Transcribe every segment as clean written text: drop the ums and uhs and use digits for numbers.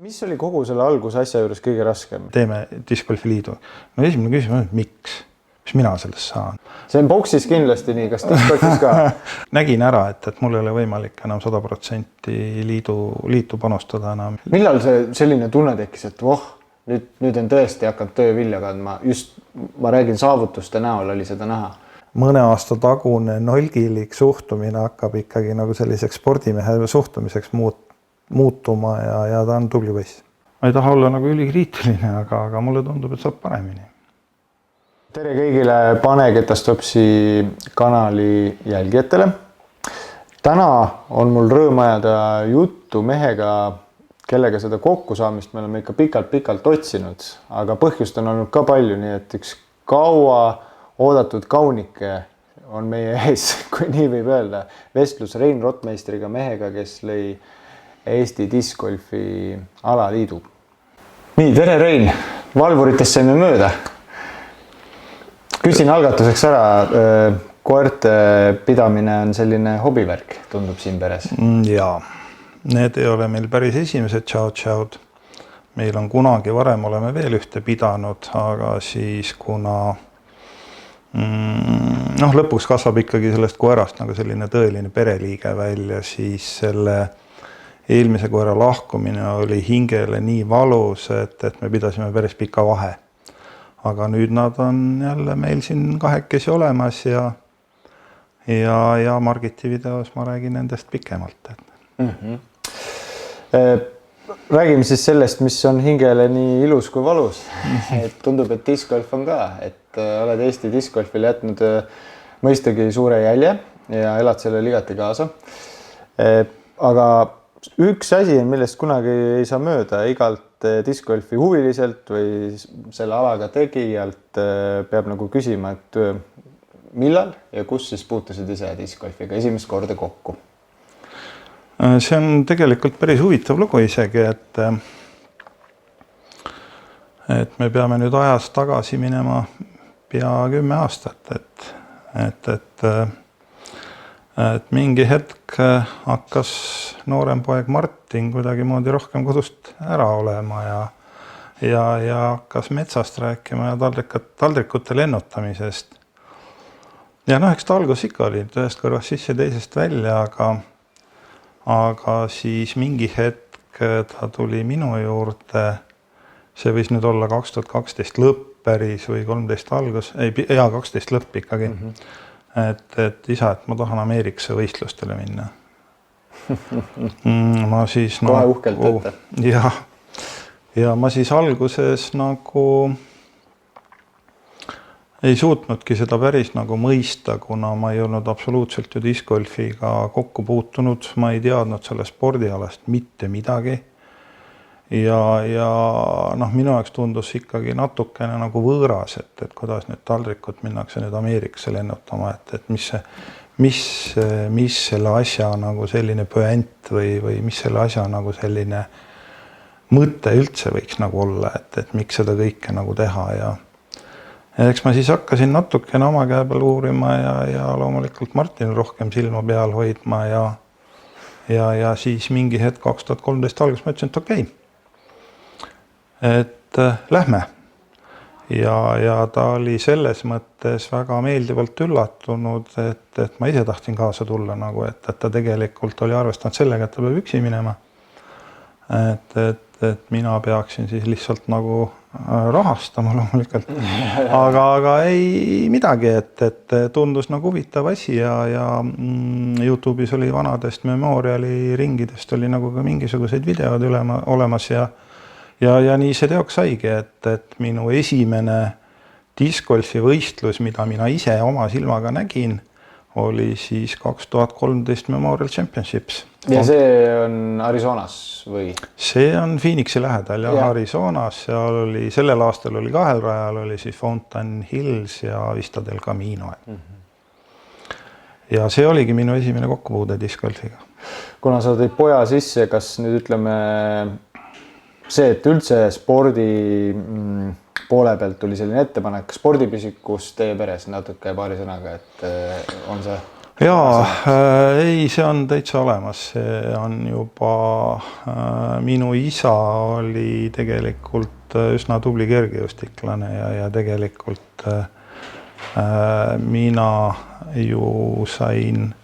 Mis oli kogu selle algusasja juures kõige raskem? Teeme discgolfi liidu. No esimene küsimus, miks? Mis mina sellest saan? See on boksis kindlasti nii, kas discgolfis ka? Nägin ära, et mul ei ole võimalik enam 100% liitu panustada enam. Millal see selline tunne tekkis, et nüüd on tõesti hakanud töö vilja kandma? Just ma räägin saavutuste näol oli seda näha. Mõne aasta tagune nolgilik suhtumine hakkab ikkagi nagu selliseks spordimehe suhtumiseks muutuma ja ta on tubli poiss. Ma ei taha olla nagu ülikriitiline, aga mulle tundub, et saab paremini. Tere kõigile Paneketastopsi kanali jälgijatele. Täna on mul rõõm ajada juttu mehega, kellega seda kokkusaamist me oleme ikka pikalt otsinud, aga põhjust on olnud ka palju, nii et üks kaua oodatud kaunike on meie ees, kui nii võib öelda. Vestlus Rein Rottmeistriga, mehega, kes lõi Eesti discgolfi alaliidu. Nii, tere Rein, valvuritest saime mööda. Küsin algatuseks ära, koerte pidamine on selline hobivärk, tundub siin peres. Jaa, need ei ole meil päris esimesed tšaud. Meil on kunagi varem oleme veel ühte pidanud, aga siis kuna lõpuks kasvab ikkagi sellest koerast nagu selline tõeline pereliige välja, siis selle eelmise koera lahkumine oli hingele nii valus, et me pidasime päris pika vahe. Aga nüüd nad on jälle meil siin kahekesi olemas ja Margiti videos ma räägin nendest pikemalt. Räägime siis sellest, mis on hingele nii ilus kui valus. Et tundub, et discgolf on ka, et oled Eesti discgolfil jätnud mõistagi suure jälje ja elad selle ligati kaasa. Aga üks asi, millest kunagi ei saa mööda, igalt discgolfi huviliselt või selle alaga tegijalt peab nagu küsima, et millal ja kus siis puutusid ise discgolfiga esimest korda kokku? See on tegelikult päris huvitav lugu isegi, et me peame nüüd ajas tagasi minema pea 10 aastat, et mingi hetk hakkas noorem poeg Martin kuidagi moodi rohkem kodust ära olema ja hakkas metsast rääkima ja taldrikute lennutamisest. Ja eks ta algus ikka oli ühest kõrvast sisse teisest välja, aga siis mingi hetk ta tuli minu juurde, see võis nüüd olla 2012 lõpp päris või 13 algus, 12 lõpp ikkagi, et isa, et ma tahan Ameerikasse võistlustele minna. Ma siis kohe uhkelt ette. Ja ma siis alguses nagu ei suutnudki seda päris nagu mõista, kuna ma ei olnud absoluutselt ju discgolfiga kokku puutunud, ma ei teadnud selle spordialast mitte midagi. Ja minu jaoks tundus ikkagi natukene nagu võõras, et kuidas nüüd taldrikut minnakse nüüd Ameerikasse lennutama, et mis selle asja nagu selline pöent või mis selle asja nagu selline mõte üldse võiks nagu olla, et miks seda kõike nagu teha ja eks ma siis hakkasin natukene oma käe peal uurima ja loomulikult Martin rohkem silma peal hoidma ja siis mingi hetk 2013 algus ma ütlesin, et okei. Et lähme. Ja ta oli selles mõttes väga meeldivalt üllatunud, et ma ise tahtsin kaasa tulla, nagu, et ta tegelikult oli arvestanud sellega, et ta peab üksi minema. Et mina peaksin siis lihtsalt nagu rahastama loomulikult. Aga ei midagi, et tundus nagu huvitav asi ja YouTube'is oli vanadest memoriali ringidest oli nagu ka mingisuguseid videod olemas ja nii see teoks saigi, et minu esimene discgolfi võistlus, mida mina ise oma silmaga nägin, oli siis 2013 Memorial Championships. Ja see on Arizonas või? See on Phoenixi lähedal ja Arizonas. Sellel aastal oli 2 rajal, oli siis Fountain Hills ja Vista del Camino. Ja see oligi minu esimene kokkupuude discgolfiga. Kuna sa tõid poja sisse, kas nüüd ütleme see, et üldse spordi poole pealt tuli selline ettepanek spordipüsikus teie peres natuke paari sõnaga, et on see? Jaa, ei, see on täitsa olemas, see on juba, minu isa oli tegelikult üsna tubli kergejõustiklane ja tegelikult mina ju sain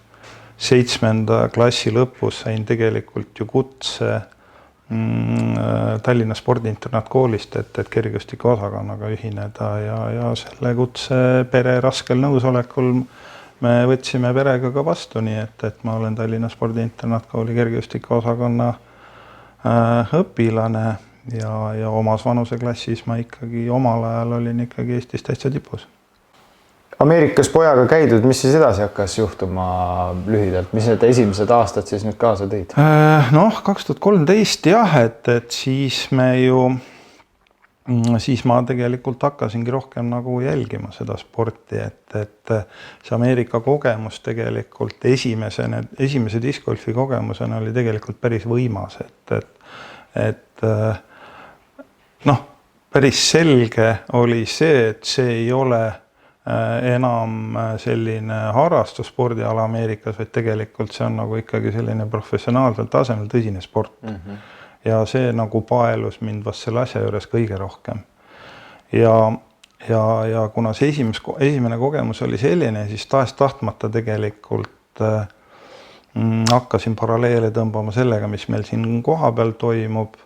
7. klassi lõpus sain tegelikult ju kutse Tallinna spordiinternatkoolist, et kergejõustiku osakonnaga ühineda ja selle kutse pere raskel nõusolekul me võtsime perega ka vastu, nii et ma olen Tallinna spordiinternatkooli kergejõustiku osakonna õpilane ja omas vanuseklassis ma ikkagi omal ajal olin ikkagi Eestis täitsa tipus. Ameerikas pojaga käidud, mis siis edasi hakkas juhtuma lühidalt? Mis need esimesed aastad siis nüüd kaasa tõid? 2013 jah, et siis ma tegelikult hakkasingi rohkem nagu jälgima seda sporti, et see Ameerika kogemus tegelikult esimese discgolfi kogemusena oli tegelikult päris võimas, et päris selge oli see, et see ei ole enam selline harrastusspordiala Ameerikas, vaid tegelikult see on nagu ikkagi selline professionaalsel tasemel tõsine sport. Ja see nagu paelus mind vast selle asja juures kõige rohkem. Ja kuna see esimene kogemus oli selline, siis tahtmata tegelikult hakkasin paralleele tõmbama sellega, mis meil siin koha peal toimub,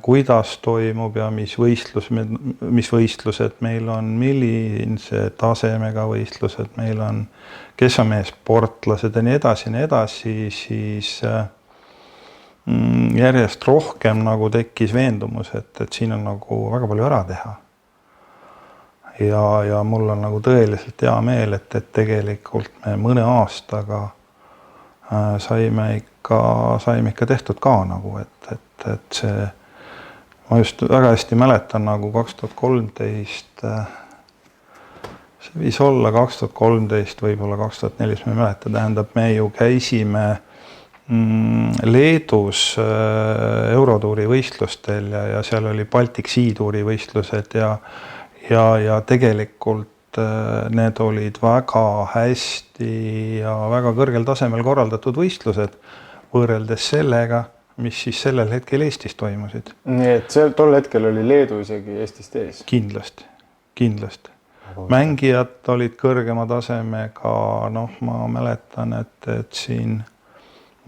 kuidas toimub ja mis võistlused meil on, millise tasemega võistlused meil on, kes on meie sportlased ja nii edasi, siis järjest rohkem nagu tekkis veendumus, et siin on nagu väga palju ära teha. Ja mul on nagu tõeliselt hea meel, et tegelikult me mõne aastaga saime ikka tehtud ka nagu, et see, ma just väga hästi mäletan nagu 2013, see viis olla 2013, võib-olla 2014, ma ei mäleta, tähendab, me ju käisime Leedus Eurotuuri võistlustel ja seal oli Baltic Sea tuuri võistlused ja tegelikult need olid väga hästi ja väga kõrgel tasemel korraldatud võistlused võrreldes sellega, mis siis sellel hetkel Eestis toimusid. Nii et tol hetkel oli Leedu isegi Eestist ees? Kindlasti. Mängijad olid kõrgema tasemega, ma mäletan, et siin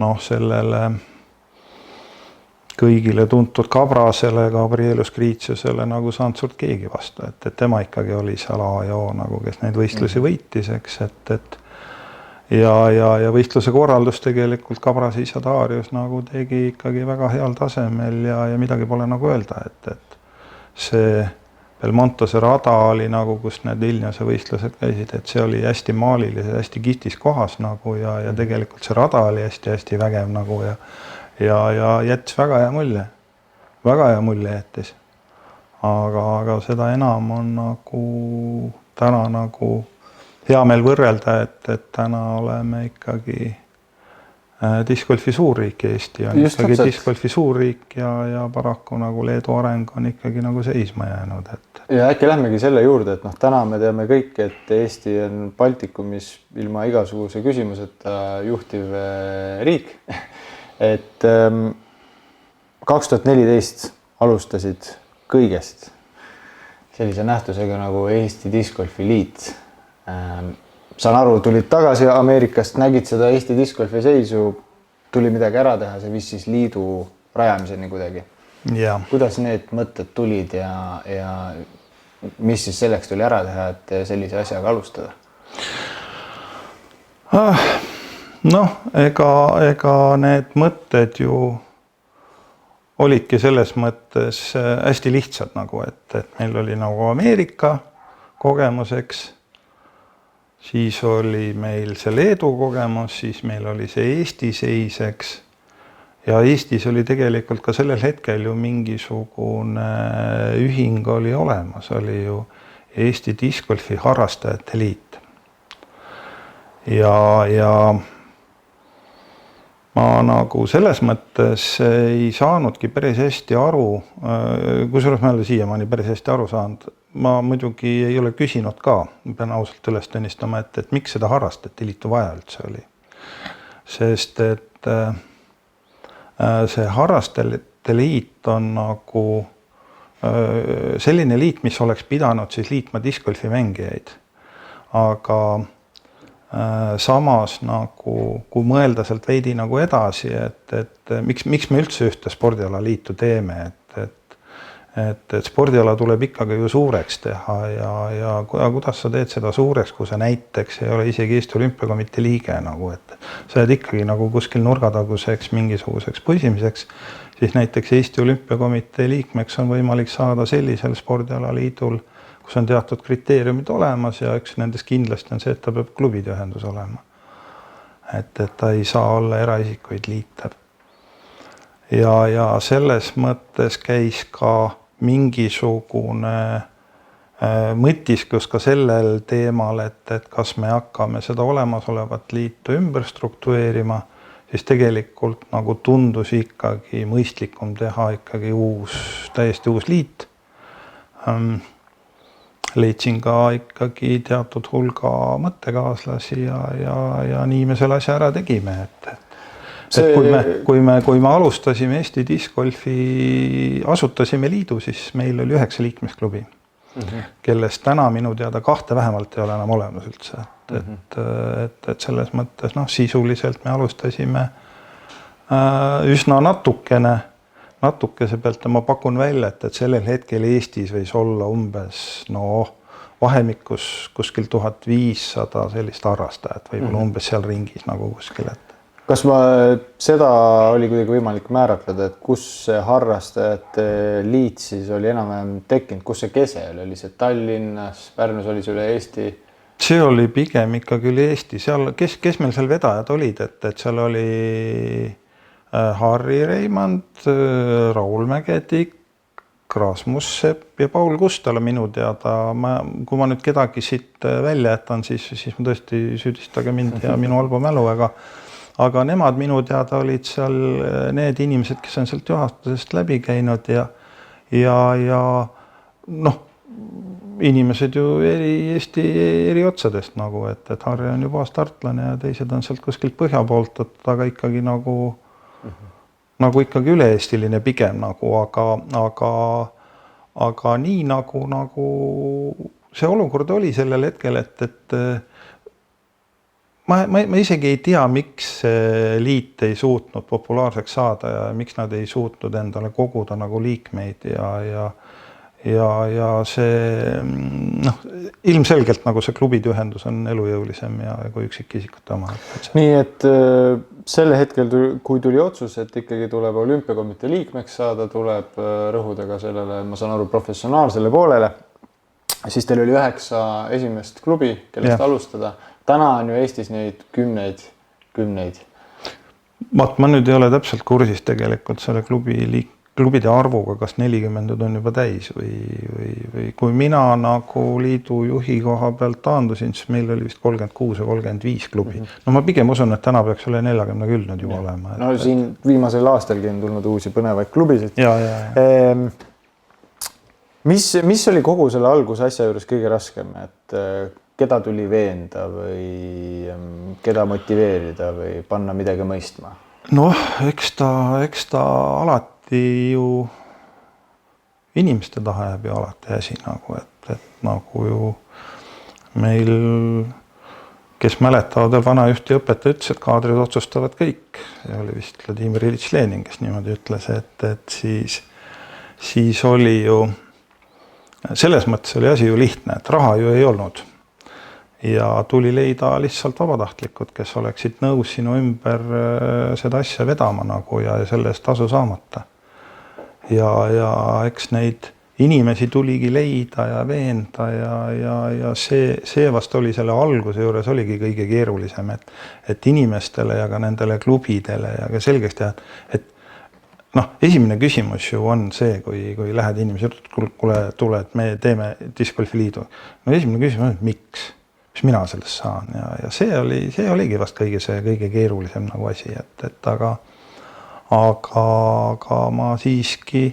sellele kõigile tuntud Kabrasele, Gabrielus Kriitsiusele nagu saanud suurt keegi vastu, et tema ikkagi oli seal A ja O, nagu kes neid võistlusi võitis, eks, ja võistluse korraldus tegelikult Kabrasi isa Darius nagu tegi ikkagi väga heal tasemel ja midagi pole nagu öelda, et see Belmontose rada oli nagu, kus need Vilniuse võistlused käisid, et see oli hästi maalilise, hästi kihtis kohas nagu ja tegelikult see rada oli hästi vägev nagu ja jättis väga hea mulje jättis. Aga seda enam on nagu täna nagu hea meel võrrelda, et täna oleme ikkagi discgolfi suurriik Eesti on just ikkagi discgolfi suurriik ja paraku nagu Leedu areng on ikkagi nagu seisma jäänud. Ja äkki lähmegi selle juurde, et täna me teame kõik, et Eesti on Baltikumis ilma igasuguse küsimuseta juhtiv riik. Et 2014 alustasid kõigest sellise nähtusega nagu Eesti Discgolfi Liit. Saan aru, tulid tagasi Ameerikast, nägid seda Eesti discgolfi seisu, tuli midagi ära teha, see viis siis liidu rajamiseni kuidagi. Ja. Kuidas need mõtted tulid ja mis siis selleks tuli ära teha, et sellise asjaga alustada? Ega need mõtted ju olidki selles mõttes hästi lihtsad nagu, et meil oli nagu Ameerika kogemuseks, siis oli meil see Leedu kogemus, siis meil oli see Eesti seiseks ja Eestis oli tegelikult ka sellel hetkel ju mingisugune ühing oli olemas, oli ju Eesti discgolfi harrastajate liit. Ja ma nagu selles mõttes ei saanudki päris hästi aru, kusjuures ma ei ole siiamaani päris hästi aru saanud. Ma muidugi ei ole küsinud ka, pean ausalt üles tunnistama, et miks seda harrastati liitu vaja üldse oli. Sest et see harrastajate liit on nagu selline liit, mis oleks pidanud siis liitma discgolfi mängijaid. Aga samas nagu, kui mõelda sealt veidi nagu edasi, et miks me üldse ühte spordiala liitu teeme, et spordiala tuleb ikkagi ju suureks teha ja kuidas sa teed seda suureks, kui sa näiteks ei ole isegi Eesti Olümpiakomitee liige nagu, et sa jääd ikkagi nagu kuskil nurgataguseks mingisuguseks põsimiseks, siis näiteks Eesti Olümpiakomitee liikmeks on võimalik saada sellisel spordiala liidul, kus on teatud kriteeriumid olemas ja üks nendest kindlasti on see, et ta peab klubide ühendus olema. Et ta ei saa olla eraisikuid liitev. Ja selles mõttes käis ka mingisugune mõtisklus ka sellel teemal, et kas me hakkame seda olemasolevat liitu ümber struktureerima, siis tegelikult nagu tundus ikkagi mõistlikum teha ikkagi täiesti uus liit. Leidsin ka ikkagi teatud hulga mõttekaaslasi ja nii me selle asja ära tegime. Kui me alustasime Eesti discgolfi, asutasime liidu, siis meil oli 9 liikmesklubi, kellest täna minu teada 2 vähemalt ei ole enam olemas üldse. Et selles mõttes sisuliselt me alustasime üsna natukese pealt ja ma pakun välja, et sellel hetkel Eestis võis olla umbes vahemikus kuskil 1500 sellist harrastajat, võib-olla umbes seal ringis nagu kuskil. Kas seda oli kuidagi võimalik määratleda, et kus see harrastajate liit siis oli enam-vähem tekkinud, kus see kese oli see Tallinnas, Pärnus oli see üle Eesti? See oli pigem ikkagi üle Eesti, kes meil seal vedajad olid, et seal oli Harri Reimand, Raul Mägetik, Rasmus Sepp ja Paul Kustala minu teada. Kui ma nüüd kedagi siit välja jätan, siis ma tõesti süüdistage mind ja minu halba mälu, aga nemad minu teada olid seal need inimesed, kes on sealt juhatusest läbi käinud ja inimesed ju Eesti eri otsadest nagu, et Harri on juba startlane ja teised on sealt kuskilt põhja poolt, aga ikkagi nagu ikkagi üle-eestiline pigem nagu, aga nii nagu see olukord oli sellel hetkel, et ma isegi ei tea, miks see liit ei suutnud populaarseks saada ja miks nad ei suutnud endale koguda nagu liikmeid ja see ilmselgelt nagu see klubide ühendus on elujõulisem ja kui üksikisikute oma. Nii, et selle hetkel, kui tuli otsus, et ikkagi tuleb Olümpiakomitee liikmeks saada, tuleb rõhuda ka sellele, ma saan aru, professionaalsele poolele, siis teil oli 9 esimest klubi, kellest alustada. Täna on ju Eestis neid kümneid. Ma nüüd ei ole täpselt kursis tegelikult selle klubide arvuga, kas 40 on juba täis või kui mina nagu liidu juhi koha pealt taandusin, siis meil oli vist 36 ja 35 klubi. Ma pigem usun, et täna peaks üle 40 küll nüüd juba olema. Siin viimasel aastalgi on tulnud uusi põnevaid klubisid. Mis oli kogu selle alguse asja juures kõige raskem, et keda tuli veenda või keda motiveerida või panna midagi mõistma? Eks ta alati ju inimeste taha jääb ju alati asi nagu, et nagu ju meil, kes mäletavad, vana juhti õpetaja ütles, et kaadrid otsustavad kõik. Ja oli vist Vladimir Iljitš Lenin, kes niimoodi ütles, et siis oli ju, selles mõttes oli asi ju lihtne, et raha ju ei olnud. Ja tuli leida lihtsalt vabatahtlikud, kes oleksid nõus sinu ümber seda asja vedama nagu ja selle eest tasu saamata. Ja eks neid inimesi tuligi leida ja veenda ja see vast oli selle alguse juures oligi kõige keerulisem, et inimestele ja ka nendele klubidele ja ka selgeks teha, et esimene küsimus ju on see, kui lähed inimesed, kuule, tule, et me teeme discgolfi liidu. Esimene küsimus on, et miks? mis mina sellest saan ja see oligi vast kõige keerulisem nagu asi, et aga ma siiski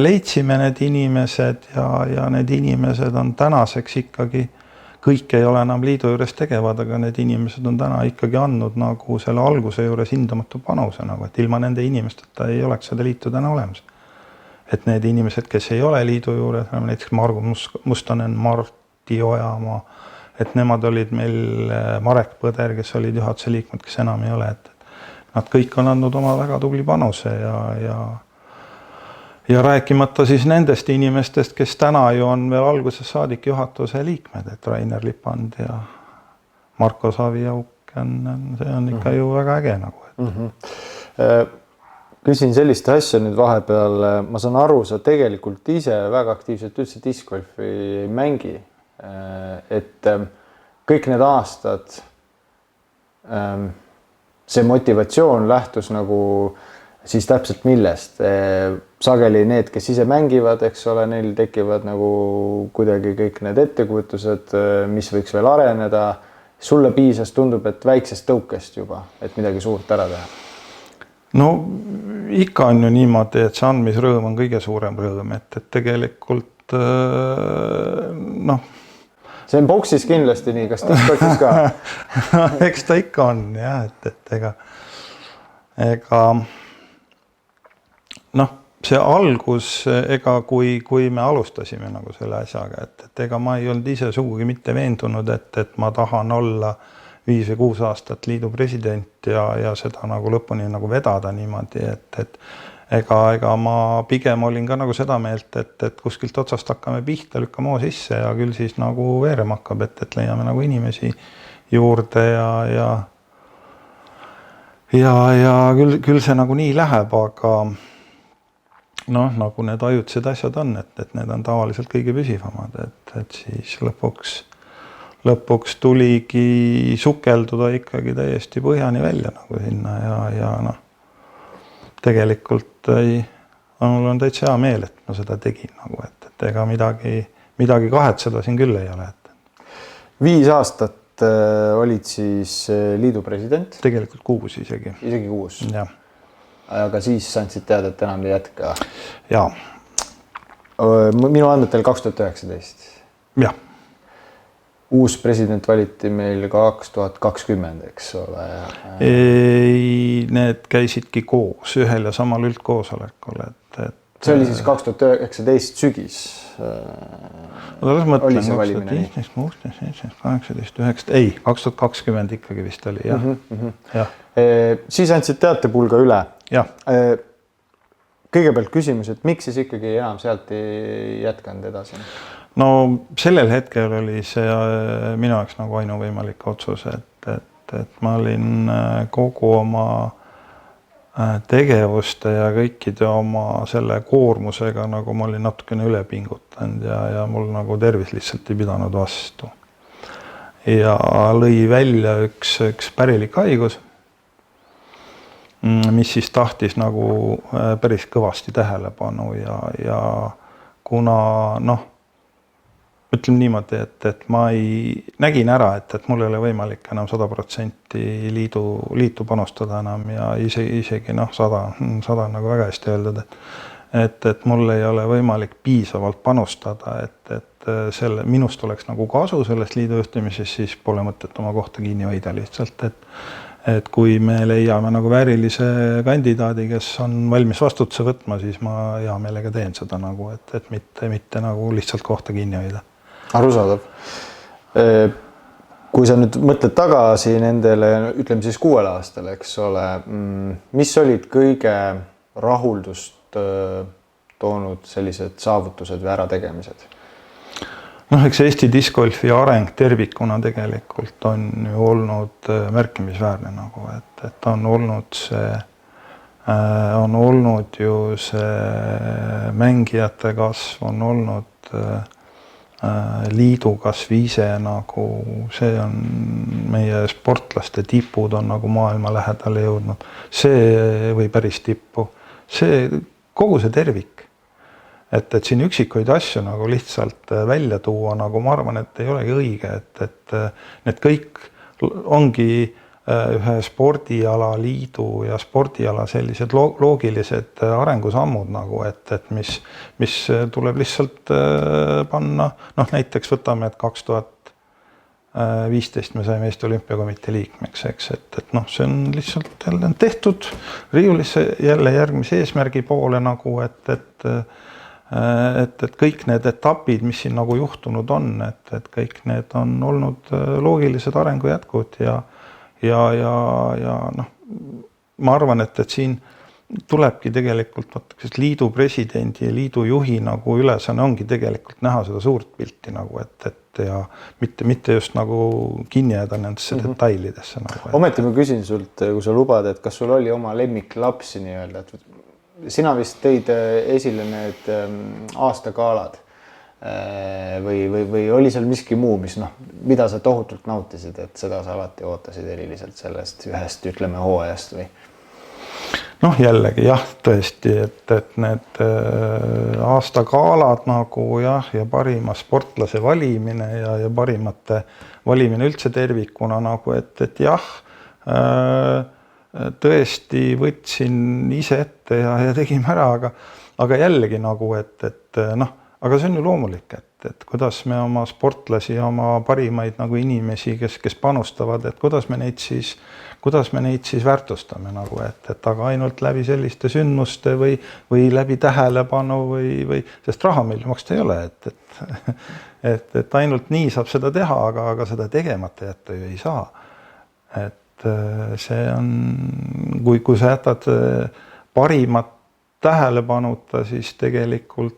leidsime need inimesed ja need inimesed on tänaseks ikkagi, kõik ei ole enam liidu juures tegevad, aga need inimesed on täna ikkagi andnud nagu selle alguse juures hindamatu panuse, nagu, et ilma nende inimesteta ei oleks seda liitu täna olemas. Et need inimesed, kes ei ole liidu juures, näiteks Margo Mustonen, Martti Ojamaa, et nemad olid meil Marek Põder, kes olid juhatuse liikmed, kes enam ei ole, et nad kõik on andnud oma väga tubli panuse ja rääkimata siis nendest inimestest, kes täna ju on veel alguses saadik juhatuse liikmed, et Rainer Lipand ja Marko Savi-Jauk, see on ikka ju väga äge nagu. Küsin sellist asja nüüd vahepeal, ma saan aru, sa tegelikult ise väga aktiivselt üldse discgolfi ei mängi, et kõik need aastad see motivatsioon lähtus nagu siis täpselt millest. Sageli need, kes ise mängivad, eks ole, neil tekivad nagu kuidagi kõik need ettekujutused, mis võiks veel areneda. Sulle piisas, tundub, et väiksest tõukest juba, et midagi suurt ära teha. No ikka on ju niimoodi, et see andmisrõõm on kõige suurem rõõm, et tegelikult noh. See on boksis kindlasti nii, kas discgolfis ka? Eks ta ikka on jah, et ega noh, see algus, ega kui me alustasime nagu selle asjaga, et ega ma ei olnud ise sugugi mitte veendunud, et ma tahan olla 5 või 6 aastat liidu president ja seda nagu lõpuni nagu vedada niimoodi, et ega ma pigem olin ka nagu seda meelt, et kuskilt otsast hakkame pihta, lükkame hoo sisse ja küll siis nagu veerema hakkab, et leiame nagu inimesi juurde ja küll see nagu nii läheb, aga noh, nagu need ajutised asjad on, et need on tavaliselt kõige püsivamad, et siis lõpuks tuligi sukelduda ikkagi täiesti põhjani välja nagu sinna ja noh, tegelikult mul on täitsa hea meel, et ma seda tegin nagu, et ega midagi kahetseda siin küll ei ole. 5 aastat olid siis liidu president? Tegelikult 6 isegi. Isegi 6? Jah. Aga siis andsid teada, et enam ei jätka? Jaa. Minu andmetel 2019? Jah. Uus president valiti meil 2020, eks ole? Ei, need käisidki koos ühel ja samal üldkoosolekul. See oli siis 2019 sügis? Oli see valimine nii? 16, 17, 18, 19, ei, 2020 ikkagi vist oli, jah. Siis andsid teatepulga üle. Jah. Kõigepealt küsimus, et miks siis ikkagi enam sealt ei jätkanud edasi? No sellel hetkel oli see minu jaoks nagu ainuvõimalik otsus, et ma olin kogu oma tegevuste ja kõikide oma selle koormusega, nagu ma olin natukene üle pingutanud ja mul nagu tervis lihtsalt ei pidanud vastu. Ja lõi välja üks pärilik haigus, mis siis tahtis nagu päris kõvasti tähelepanu ja kuna noh, ütleme niimoodi, et ma nägin ära, et mul ei ole võimalik enam 100% liitu panustada enam ja isegi noh, 100 nagu väga hästi öeldud, et mul ei ole võimalik piisavalt panustada, et selle minust oleks nagu kasu sellest liidu juhtimises, siis pole mõtet oma kohta kinni hoida lihtsalt, et kui me leiame nagu väärilise kandidaadi, kes on valmis vastutuse võtma, siis ma hea meelega teen seda nagu, et mitte nagu lihtsalt kohta kinni hoida. Arusaadav. Kui sa nüüd mõtled tagasi nendele, ütleme siis 6 aastale, eks ole, mis olid kõige rahuldust toonud sellised saavutused või ärategemised? Noh, eks Eesti discgolfi areng tervikuna tegelikult on ju olnud märkimisväärne nagu, et on olnud ju see mängijate kasv, on olnud liidu kasv ise nagu, see on meie sportlaste tipud on nagu maailma lähedale jõudnud, see või päris tippu, see kogu see tervik. et siin üksikuid asju nagu lihtsalt välja tuua, nagu ma arvan, et ei olegi õige, et need kõik ongi ühe spordiala liidu ja spordiala sellised loogilised arengusammud nagu, et mis tuleb lihtsalt panna, näiteks võtame, et 2015 me saime Eesti Olümpiakomitee liikmeks, eks, et see on lihtsalt jälle tehtud riiulisse jälle järgmise eesmärgi poole nagu, et kõik need etapid, mis siin nagu juhtunud on, et kõik need on olnud loogilised arengu jätkud ja ma arvan, et siin tulebki tegelikult liidu presidendi ja liidu juhi nagu ülesanne ongi tegelikult näha seda suurt pilti nagu, et ja mitte just nagu kinni jääda nendesse detailidesse nagu. Ometi ma küsin sult, kui sa lubad, et kas sul oli oma lemmiklapsi nii-öelda, et sina vist tõid esile need aastakaalad või oli seal miski muu, mida sa tohutult nautisid, et seda sa alati ootasid eriliselt sellest ühest, ütleme, hooajast või? Jällegi jah, tõesti, et need aastakaalad nagu ja parima sportlase valimine ja parimate valimine üldse tervikuna nagu, et jah, tõesti võtsin ise ette ja tegime ära, aga jällegi nagu, aga see on ju loomulik, et kuidas me oma sportlasi ja oma parimaid nagu inimesi, kes panustavad, et kuidas me neid siis väärtustame nagu, et aga ainult läbi selliste sündmuste või läbi tähelepanu või sest raha meil maksta ei ole, et ainult nii saab seda teha, aga seda tegemata jätta ju ei saa. Et see on, kui sa jätad parimat tähelepanuta, siis tegelikult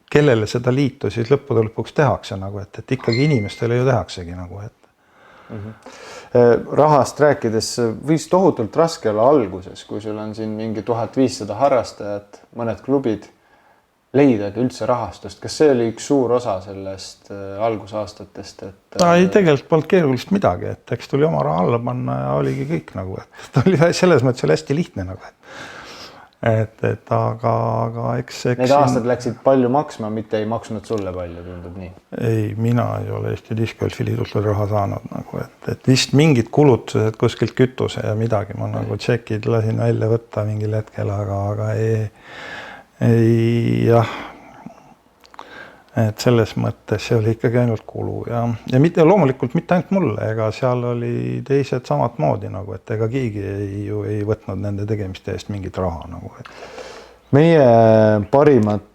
kellele seda liitu siis lõppude lõpuks tehakse nagu, et ikkagi inimestele ju tehaksegi nagu, et rahast rääkides võis tohutult raske olla alguses, kui sul on siin mingi 1500 harrastajat, mõned klubid, leidagi üldse rahastust. Kas see oli üks suur osa sellest algusaastatest? Ei, tegelikult polnud keerulist midagi, et eks tuli oma raha alla panna ja oligi kõik nagu, et oli selles mõttes oli hästi lihtne nagu, aga eks need aastad läksid palju maksma, mitte ei maksnud sulle palju, tundub nii? Ei, mina ei ole Eesti Discgolfi liidult veel raha saanud nagu, et vist mingid kulutused kuskilt kütuse ja midagi ma nagu tšekid lasin välja võtta mingil hetkel, aga ei jah, et selles mõttes see oli ikkagi ainult kulu ja loomulikult mitte ainult mulle, ega seal oli teised samad moodi nagu, et ega keegi ei võtnud nende tegemiste eest mingit raha nagu. Meie parimad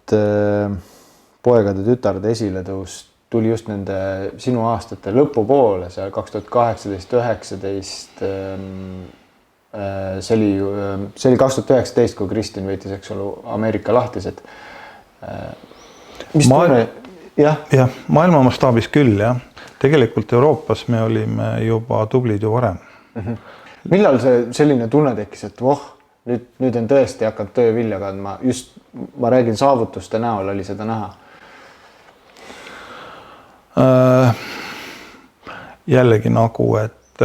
poegade tütarde esiletõus tuli just nende sinu aastate lõpupoole, seal 2018-19, see oli 2019, kui Kristin võitis, eks ole, Ameerika lahtised. Jah, maailma mastaabis küll, jah. Tegelikult Euroopas me olime juba tublid ju varem. Millal see selline tunne tekkis, et nüüd on tõesti hakanud töö vilja kandma, just ma räägin saavutuste näol oli seda näha? Jällegi nagu, et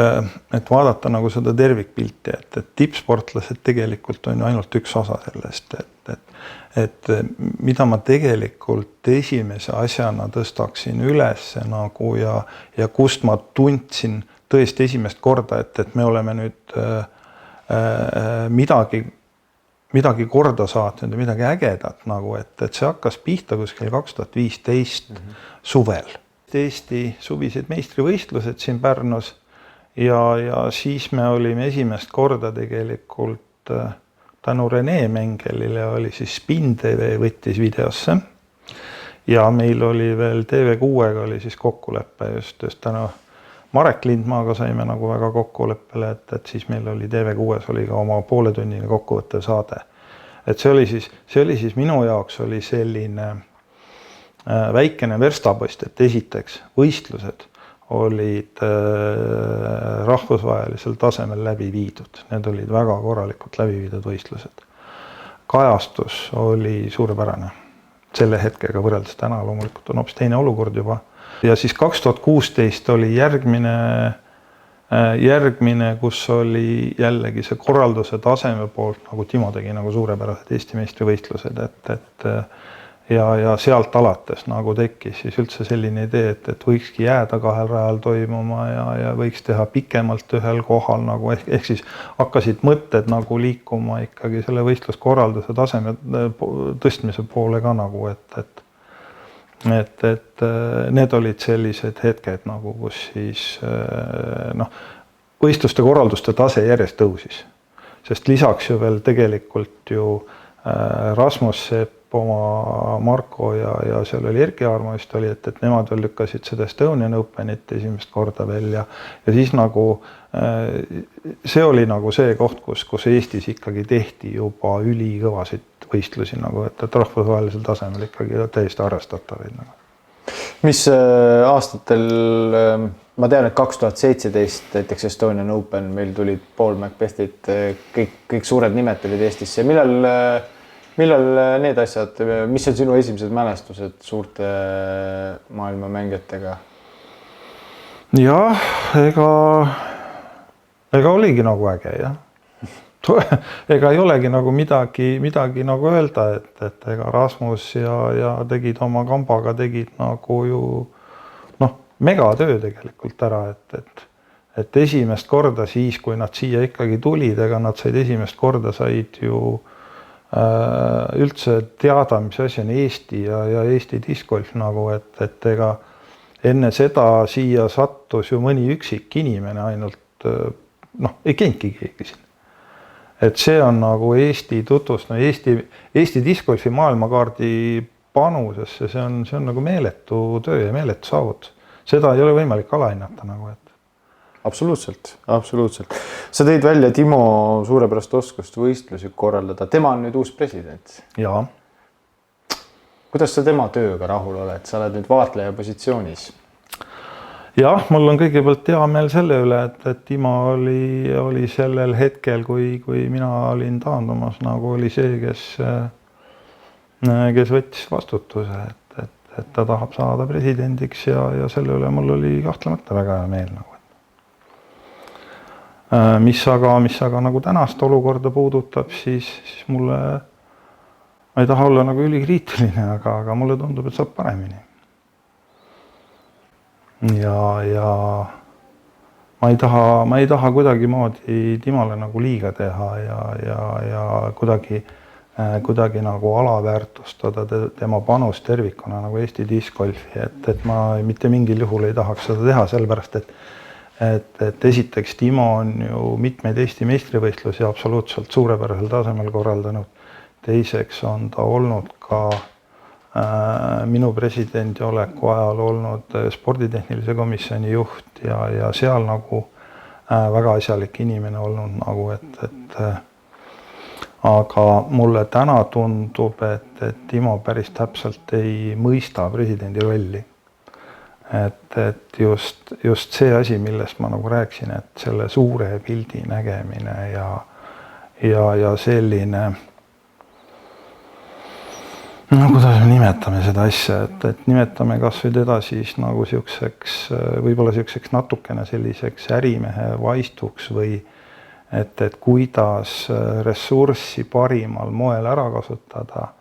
vaadata nagu seda tervikpilti, et tippsportlased tegelikult on ju ainult üks osa sellest, et mida ma tegelikult esimese asjana tõstaksin üles nagu ja kust ma tundsin tõesti esimest korda, et me oleme nüüd midagi korda saatnud ja midagi ägedat nagu, et see hakkas pihta kuskil 2015 suvel. Eesti suvised meistrivõistlused siin Pärnus ja siis me olime esimest korda tegelikult tänu Rene Mengelile oli siis Spin TV võttis videosse ja meil oli veel TV6-ga oli siis kokkuleppe just tänu Marek Lindmaaga saime nagu väga kokkuleppele, et siis meil oli TV6-s oli ka oma pooletunnine kokkuvõttev saade. Et see oli siis minu jaoks oli selline väikene verstapost, et esiteks võistlused olid rahvusvahelisel tasemel läbi viidud. Need olid väga korralikult läbi viidud võistlused. Kajastus oli suurepärane. Selle hetkega võrreldes täna loomulikult on hoopis teine olukord juba. Ja siis 2016 oli järgmine järgmine, kus oli jällegi see korralduse taseme poolt, nagu Timo tegi nagu suurepärased Eesti meistrivõistlused, ja sealt alates nagu tekkis siis üldse selline idee, et võikski jääda 2 rajal toimuma ja võiks teha pikemalt ühel kohal nagu ehk siis hakkasid mõtted nagu liikuma ikkagi selle võistluskorralduse taseme tõstmise poole ka nagu, et need olid sellised hetked nagu, kus siis võistluste korralduste tase järjest tõusis, sest lisaks ju veel tegelikult ju Rasmus Sepp, oma Marko ja seal oli Erki Aarma vist oli, et nemad veel lükkasid seda Estonian Openit esimest korda veel ja siis nagu see oli nagu see koht, kus Eestis ikkagi tehti juba ülikõvasid võistlusi nagu, et rahvusvahelisel tasemel ikkagi täiesti arvestatavaid nagu. Mis aastatel, ma tean, et 2017 näiteks Estonian Open, meil tulid Paul McBethid, kõik suured nimed tulid Eestisse. Millal need asjad, mis on sinu esimesed mälestused suurte maailma mängijatega? Jah, ega oligi nagu äge, jah. Ega ei olegi nagu midagi nagu öelda, et ega Rasmus ja tegid oma kambaga, tegid nagu ju megatöö tegelikult ära, et esimest korda siis, kui nad siia ikkagi tulid, ega nad esimest korda said ju üldse teada, mis asi on Eesti ja Eesti discgolf nagu, et ega enne seda siia sattus ju mõni üksik inimene ainult, ei käinudki keegi siin. Et see on nagu Eesti tutvust, Eesti discgolfi maailmakaardi panusesse, see on nagu meeletu töö ja meeletu saavut. Seda ei ole võimalik alahinnata nagu, et Absoluutselt. Sa tõid välja Timo suurepärast oskust võistlusi korraldada. Tema on nüüd uus president. Jaa. Kuidas sa tema tööga rahul oled? Sa oled nüüd vaatleja positsioonis. Jah, mul on kõigepealt hea meel selle üle, et Timo oli sellel hetkel, kui mina olin taandumas, nagu oli see, kes võttis vastutuse, et ta tahab saada presidendiks ja selle üle mul oli kahtlemata väga hea meel nagu. Mis aga nagu tänast olukorda puudutab, siis mulle, ma ei taha olla nagu ülikriitiline, aga mulle tundub, et saab paremini. Ja ma ei taha kuidagi moodi Timole nagu liiga teha ja kuidagi nagu alaväärtustada tema panust tervikuna nagu Eesti discgolfi, et ma mitte mingil juhul ei tahaks seda teha, sellepärast, et esiteks Timo on ju mitmeid Eesti meistrivõistlusi absoluutselt suurepärasel tasemel korraldanud. Teiseks on ta olnud ka minu presidendi oleku ajal olnud sporditehnilise komisjoni juht ja seal nagu väga asjalik inimene olnud nagu, et aga mulle täna tundub, et Timo päris täpselt ei mõista presidendi rolli. Et just see asi, millest ma nagu rääkisin, et selle suure pildi nägemine ja selline, kuidas me nimetame seda asja, et nimetame kas või teda siis nagu võib-olla siukseks natukene selliseks ärimehe vaistuks või et kuidas ressurssi parimal moel ära kasutada,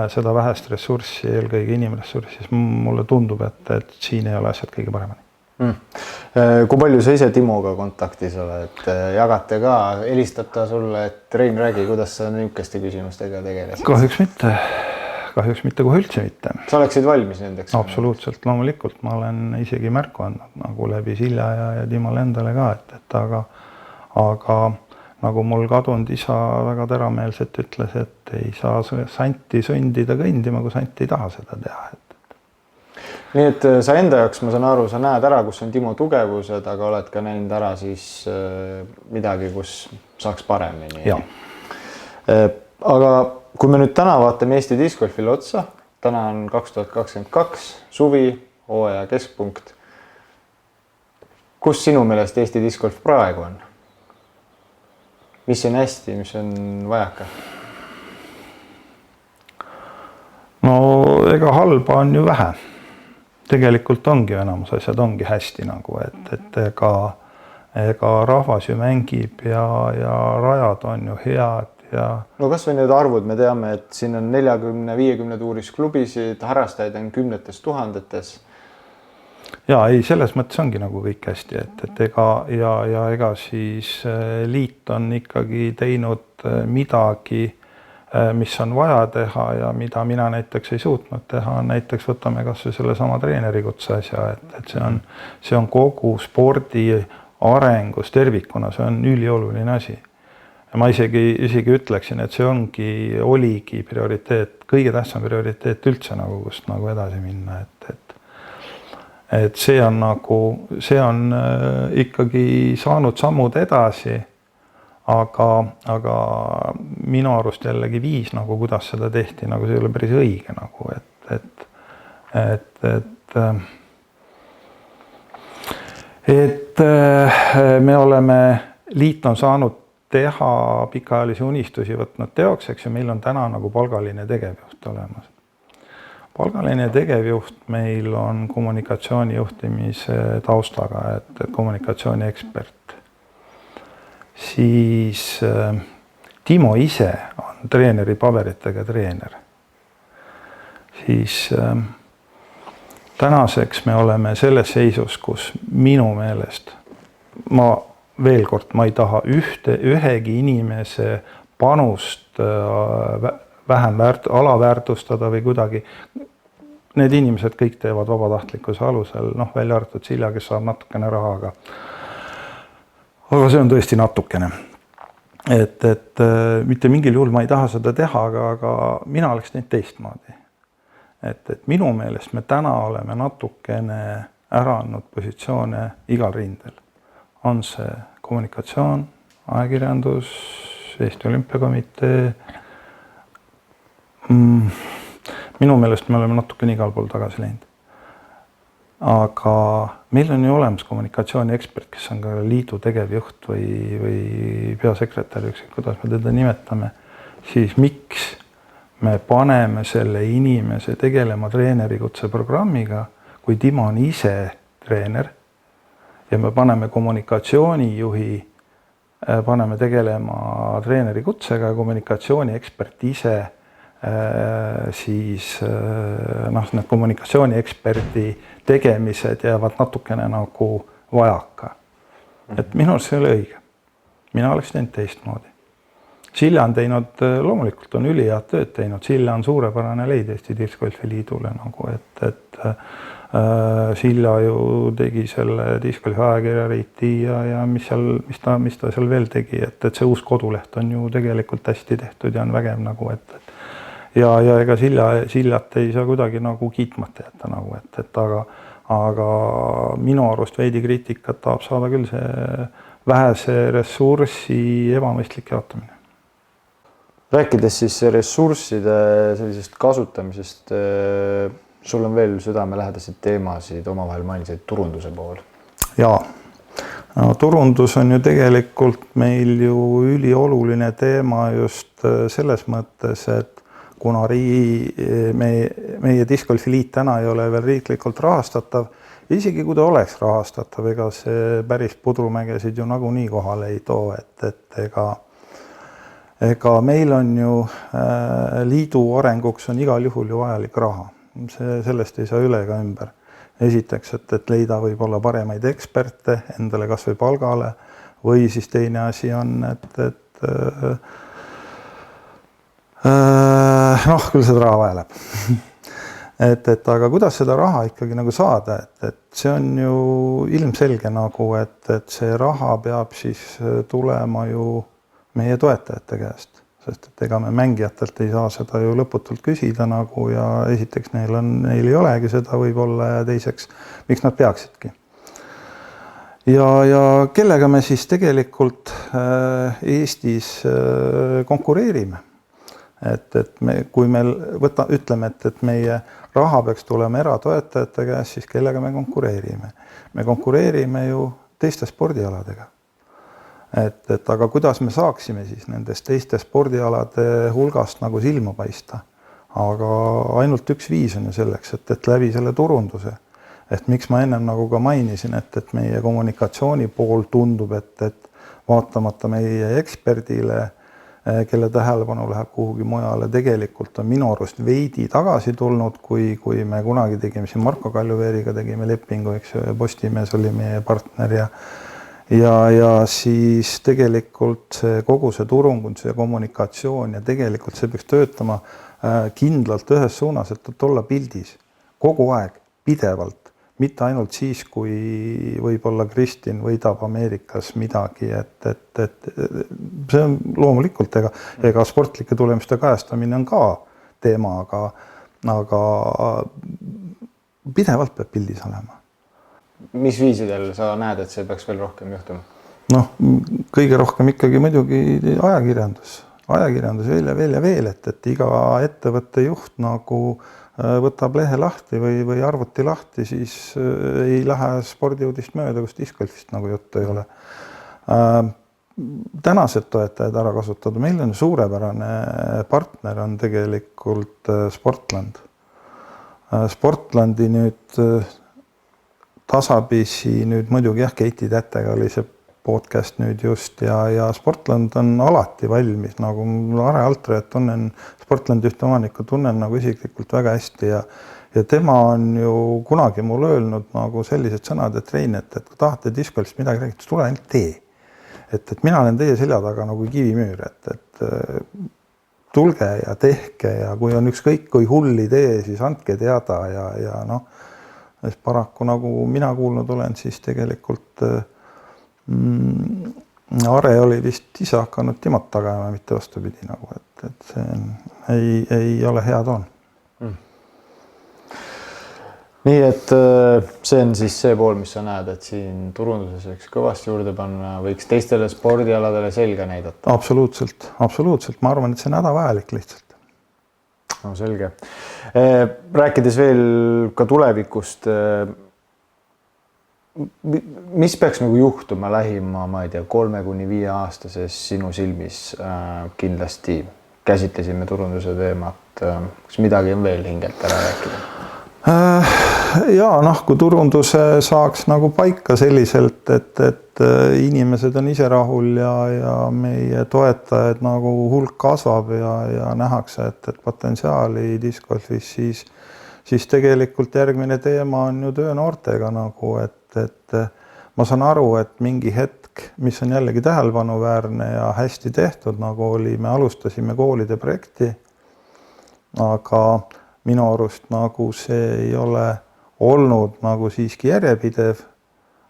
seda vähest ressurssi, eelkõige inimressurssi, siis mulle tundub, et siin ei ole asjad kõige paremini. Kui palju sa ise Timoga kontaktis oled? Jagate ka, helistab ta sulle, et Rein, räägi, kuidas sa niisuguste küsimustega tegeled? Kahjuks mitte, kohe üldse mitte. Sa oleksid valmis nendeks? Absoluutselt, loomulikult. Ma olen isegi märku andnud nagu läbi Silja ja Timole endale ka, et aga nagu mul kadunud isa väga terameelselt ütles, et ei saa santi sundida kõndima, kui sant ei taha seda teha. Nii et sa enda jaoks, ma saan aru, sa näed ära, kus on Timo tugevused, aga oled ka näinud ära siis midagi, kus saaks paremini. Ja. Aga kui me nüüd täna vaatame Eesti discgolfile otsa, täna on 2022, suvi, hooaja keskpunkt. Kus sinu meelest Eesti discgolf praegu on? Mis on hästi, mis on vajaka? No ega halba on ju vähe. Tegelikult ongi enamus asjad ongi hästi nagu, et ega ega rahvas ju mängib ja rajad on ju head ja no kas või need arvud, me teame, et siin on 40-50 tuuris klubisid, harrastajaid on 10 000. ja ei, selles mõttes ongi nagu kõik hästi, et ega siis liit on ikkagi teinud midagi, mis on vaja teha ja mida mina näiteks ei suutnud teha, näiteks võtame kas või sellesama treenerikutse asja, et see on kogu spordi arengus tervikuna, see on ülioluline asi. Ja ma isegi ütleksin, et see oligi prioriteet, kõige tähtsam prioriteet üldse nagu, kust nagu edasi minna, et see on ikkagi saanud sammud edasi, aga minu arust jällegi viis nagu, kuidas seda tehti, nagu see ei ole päris õige nagu, et me oleme, liit on saanud teha pikaajalisi unistusi võtnud teoks, eks ju, meil on täna nagu palgaline tegevjuht olemas. Palgaline tegevjuht meil on kommunikatsioonijuhtimise taustaga, et kommunikatsiooni ekspert. Siis Timo ise on treeneri paberitega treener. Siis tänaseks me oleme selles seisus, kus minu meelest ma ei taha ühegi inimese panust vähem alaväärtustada või kuidagi. Need inimesed kõik teevad vabatahtlikkuse alusel, välja arvatud Silja, kes saab natukene raha, aga see on tõesti natukene. Et mitte mingil juhul ma ei taha seda teha, aga mina oleks neid teistmoodi. Et minu meelest me täna oleme natukene ära andnud positsioone igal rindel. On see kommunikatsioon, ajakirjandus, Eesti Olümpiakomitee. Minu meelest me oleme natukene igal pool tagasi läinud. Aga meil on ju olemas kommunikatsiooni ekspert, kes on ka liidu tegevjuht või peasekretär, kuidas me teda nimetame, siis miks me paneme selle inimese tegelema treenerikutse programmiga, kui Timo on ise treener ja me paneme kommunikatsioonijuhi, paneme tegelema treenerikutsega ja kommunikatsiooni ekspert ise siis need kommunikatsiooni-eksperdi tegemised jäävad natukene nagu vajaka. Et minu arust see ei ole õige. Mina oleks teinud teistmoodi. Silja on teinud, loomulikult on ülihead tööd teinud. Silja on suurepärane leid Eesti Discgolfi liidule, nagu, et Silja ju tegi selle Discgolfi ajakirja Reiti ja mis ta seal veel tegi, et see uus koduleht on ju tegelikult hästi tehtud ja on vägev nagu, ja ega Siljat ei saa kuidagi nagu kiitmata jätta nagu, aga minu arust veidi kriitikat tahab saada küll see vähese ressurssi ebamõistlik jaotamine. Rääkides siis ressursside sellisest kasutamisest, sul on veel südamelähedaseid teemasid, omavahel mainisid turunduse pool. Jaa, turundus on ju tegelikult meil ju ülioluline teema just selles mõttes, et kuna meie Discgolfi liit täna ei ole veel riiklikult rahastatav, isegi kui ta oleks rahastatav, ega see päris pudrumägesid ju nagunii kohale ei too, et ega meil on ju liidu arenguks on igal juhul ju vajalik raha. Sellest ei saa üle ega ümber. Esiteks, et leida võib olla paremaid eksperte endale kas või palgale või siis teine asi on, küll seda raha vaja läheb. Aga kuidas seda raha ikkagi nagu saada, et see on ju ilmselge nagu, et see raha peab siis tulema ju meie toetajate käest, sest et ega me mängijatelt ei saa seda ju lõputult küsida nagu ja esiteks neil ei olegi seda võib-olla ja teiseks, miks nad peaksidki. Ja kellega me siis tegelikult Eestis konkureerime? Kui me ütleme, et meie raha peaks tulema eratoetajate käest, siis kellega me konkureerime? Me konkureerime ju teiste spordialadega. Aga kuidas me saaksime siis nendest teiste spordialade hulgast nagu silma paista? Aga ainult üks viis on ju selleks, et läbi selle turunduse. et miks ma ennem nagu ka mainisin, et meie kommunikatsiooni pool tundub, et vaatamata meie eksperdile, kelle tähelepanu läheb kuhugi mujale, tegelikult on minu arust veidi tagasi tulnud, kui me kunagi tegime siin Marko Kaljuveeriga tegime lepingu, eks ju, ja Postimees oli meie partner ja siis tegelikult kogu see turundus ja kommunikatsioon ja tegelikult see peaks töötama kindlalt ühes suunas, et olla pildis kogu aeg, pidevalt. Mitte ainult siis, kui võib-olla Kristin võidab Ameerikas midagi, et see on loomulikult, ega sportlike tulemuste kajastamine on ka teema, aga pidevalt peab pildis olema. Mis viisidel sa näed, et see peaks veel rohkem juhtuma? Noh, kõige rohkem ikkagi muidugi ajakirjandus veel, et iga ettevõtte juht nagu võtab lehe lahti või arvuti lahti, siis ei lähe spordiuudist mööda, kus discgolfist nagu juttu ei ole. Tänased toetajad ära kasutada. Meil on suurepärane partner on tegelikult Sportland. Sportlandi nüüd tasapisi nüüd muidugi Keiti Tätega oli see podcast nüüd just ja Sportland on alati valmis, nagu Are Altrojat tunnen, Sportlandi ühte omanikku tunnen nagu isiklikult väga hästi ja tema on ju kunagi mulle öelnud nagu sellised sõnad, et Rein, et kui tahate discgolfist midagi räägida, siis tule ainult tee. Et mina olen teie selja taga nagu kivimüür, et tulge ja tehke ja kui on ükskõik kui hull idee, siis andke teada ja noh, paraku nagu mina kuulnud olen, siis tegelikult Are oli vist ise hakanud Timot tagama, mitte vastupidi nagu, et see ei ole hea toon. Nii, et see on siis see pool, mis sa näed, et siin turunduses võiks kõvasti juurde panna, võiks teistele spordialadele selga näidata. Absoluutselt. Ma arvan, et see on hädavajalik lihtsalt. No selge. Rääkides veel ka tulevikust, mis peaks nagu juhtuma lähima, ma ei tea, 3-5 aastases sinu silmis kindlasti käsitlesime turunduse teemat, kas midagi on veel hingelt ära rääkida? Ja noh, kui turunduse saaks nagu paika selliselt, et inimesed on ise rahul ja meie toetajaid nagu hulk kasvab ja nähakse, et potentsiaali discgolfis, siis tegelikult järgmine teema on ju töönoortega nagu, et ma saan aru, et mingi hetk, mis on jällegi tähelepanuväärne ja hästi tehtud, nagu oli, me alustasime koolide projekti, aga minu arust nagu see ei ole olnud nagu siiski järjepidev.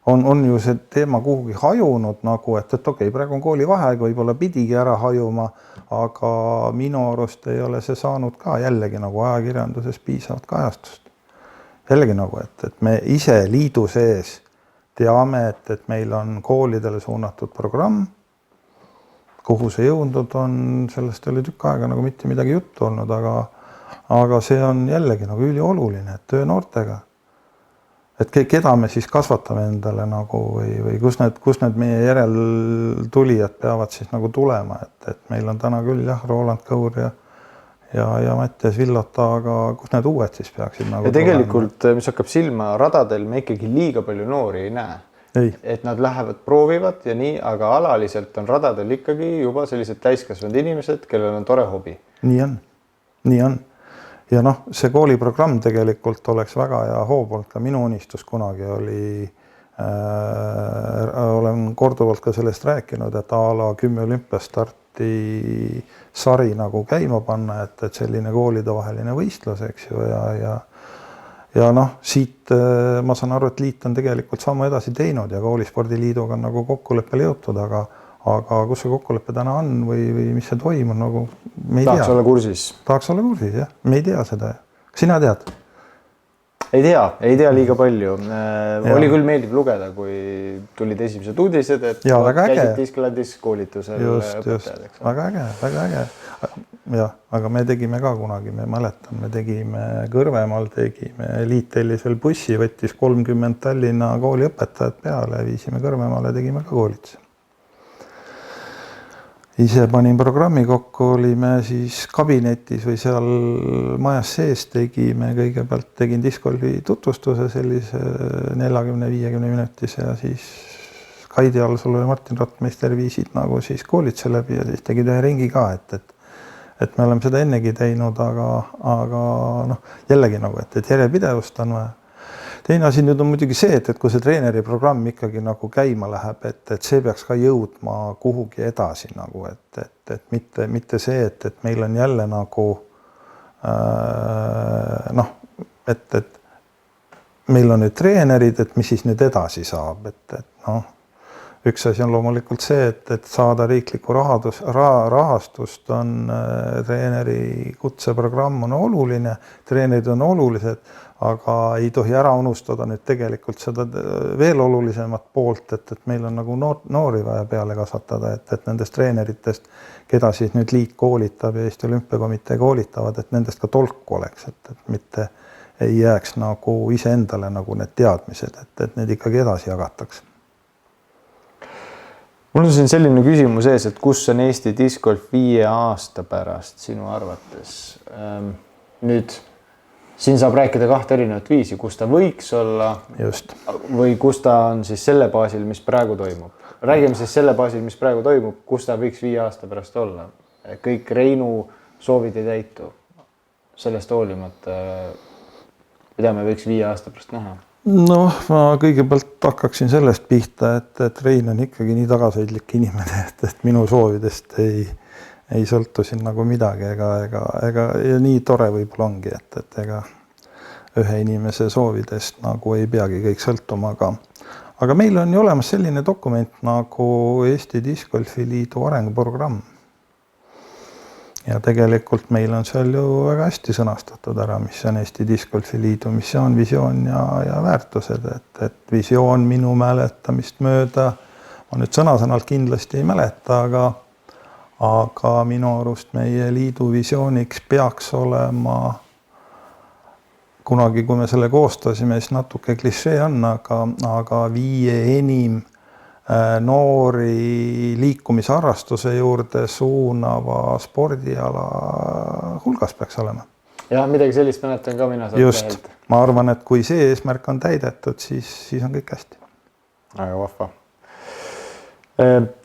On ju see teema kuhugi hajunud nagu, et okei, praegu on kooli vaheaeg, võib-olla pidigi ära hajuma, aga minu arust ei ole see saanud ka jällegi nagu ajakirjanduses piisavat kajastust. Jällegi nagu, et me ise liidu sees teame, et meil on koolidele suunatud programm, kuhu see jõudnud on, sellest oli tükk aega nagu mitte midagi juttu olnud, aga see on jällegi nagu ülioluline, et töönoortega. Et keda me siis kasvatame endale nagu või kus need meie järeltulijad peavad siis nagu tulema, et meil on täna küll Roland Kõur ja Mattias Villota, aga kus need uued siis peaksid nagu ja tegelikult, mis hakkab silma radadel, me ikkagi liiga palju noori ei näe. Et nad lähevad, proovivad ja nii, aga alaliselt on radadel ikkagi juba sellised täiskasvanud inimesed, kellel on tore hobi. Nii on. Ja noh, see kooliprogramm tegelikult oleks väga hea hoobolt, ka minu unistus kunagi oli, olen korduvalt ka sellest rääkinud, et a la 10 olümpiastarti sari nagu käima panna, et selline koolide vaheline võistlus, eks ju, ja noh, siit ma saan aru, et liit on tegelikult sammu edasi teinud ja koolispordiliiduga on nagu kokkuleppele jõutud, aga kus see kokkulepe täna on või mis see toimub, nagu me ei tea. Tahaks olla kursis, jah. Me ei tea seda. Sina tead? Ei tea liiga palju. Oli küll meeldib lugeda, kui tulid esimesed uudised, et käisid Discgolfis koolitusel õpetajad. Väga äge. Ja, aga me tegime ka kunagi, me mäletan, me tegime Kõrvemaal, liit tellis veel bussi, võttis 30 Tallinna kooliõpetajad peale, viisime Kõrvemaale ja tegime ka koolituse. ise panin programmi kokku, olime siis kabinetis või seal majas sees, tegin discgolfi tutvustuse sellise 40-50 minutise ja siis Kaidi Alsalu ja Martin Rottmeister viisid nagu siis koolituse läbi ja siis tegid ühe ringi ka, et me oleme seda ennegi teinud, aga noh, jällegi nagu, et järjepidevust on vaja. Teine asi nüüd on muidugi see, et kui see treeneri programm ikkagi nagu käima läheb, et see peaks ka jõudma kuhugi edasi nagu, et mitte see, et meil on jälle nagu noh, et meil on nüüd treenerid, et mis siis nüüd edasi saab, et noh, üks asi on loomulikult see, et saada riiklikku rahastust on treeneri kutseprogramm on oluline, treenerid on olulised, aga ei tohi ära unustada nüüd tegelikult seda veel olulisemat poolt, et meil on nagu noori vaja peale kasvatada, et nendest treeneritest, keda siis nüüd liit koolitab ja Eesti Olümpiakomitee koolitavad, et nendest ka tolku oleks, et mitte ei jääks nagu iseendale nagu need teadmised, et need ikkagi edasi jagatakse. Mul on siin selline küsimus ees, et kus on Eesti discgolf 5 aasta pärast sinu arvates? Nüüd siin saab rääkida 2 erinevat viisi, kus ta võiks olla. Just. Või kus ta on siis selle baasil, mis praegu toimub. Räägime siis selle baasil, mis praegu toimub, kus ta võiks 5 aasta pärast olla. Kõik Reinu soovid ei täitu. Sellest hoolimata, mida me võiks 5 aasta pärast näha? Noh, ma kõigepealt hakkaksin sellest pihta, et Rein on ikkagi nii tagasihoidlik inimene, et minu soovidest ei sõltu siin nagu midagi ega ja nii tore võib-olla ongi, et ega ühe inimese soovidest nagu ei peagi kõik sõltuma, aga meil on ju olemas selline dokument nagu Eesti Discgolfi Liidu arenguprogramm. Ja tegelikult meil on seal ju väga hästi sõnastatud ära, mis on Eesti Discgolfi Liidu missioon, visioon ja väärtused, et visioon minu mäletamist mööda, ma nüüd sõna-sõnalt kindlasti ei mäleta, aga minu arust meie liidu visiooniks peaks olema kunagi, kui me selle koostasime, siis natuke klišee on, aga 5 enim noori liikumisharrastuse juurde suunava spordiala hulgas peaks olema. Ja midagi sellist mäletan ka mina. Just, ma arvan, et kui see eesmärk on täidetud, siis on kõik hästi. Aga vahva.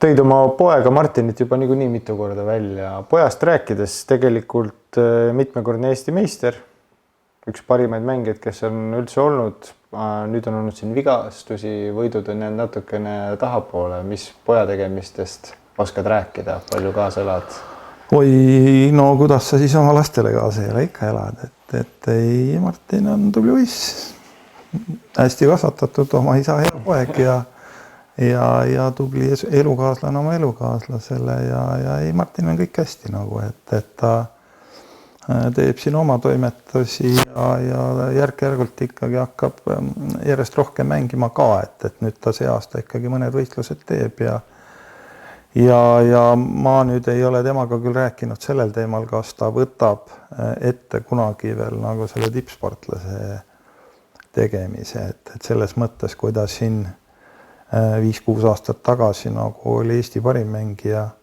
Tõid oma poega Martinit juba nii mitu korda välja. Pojast rääkides tegelikult mitmekordne Eesti meister, üks parimaid mängijaid, kes on üldse olnud. Nüüd on olnud siin vigastusi, võidud on jäänud natukene tahapoole. Mis poja tegemistest oskad rääkida? Palju kaasa elad? Oi, no kuidas sa siis oma lastele kaasa ikka elad? Et ei, Martin on tubli poiss. Hästi kasvatatud oma isa hea poeg ja tubli elukaaslane oma elukaaslasele ja ei, Martin on kõik hästi nagu, et ta teeb siin oma toimetusi ja järk-järgult ikkagi hakkab järjest rohkem mängima ka, et nüüd ta see aasta ikkagi mõned võistlused teeb ja ma nüüd ei ole temaga küll rääkinud sellel teemal, kas ta võtab ette kunagi veel nagu selle tippsportlase tegemise, et selles mõttes, kui ta siin 5-6 aastat tagasi nagu oli Eesti parim mängija,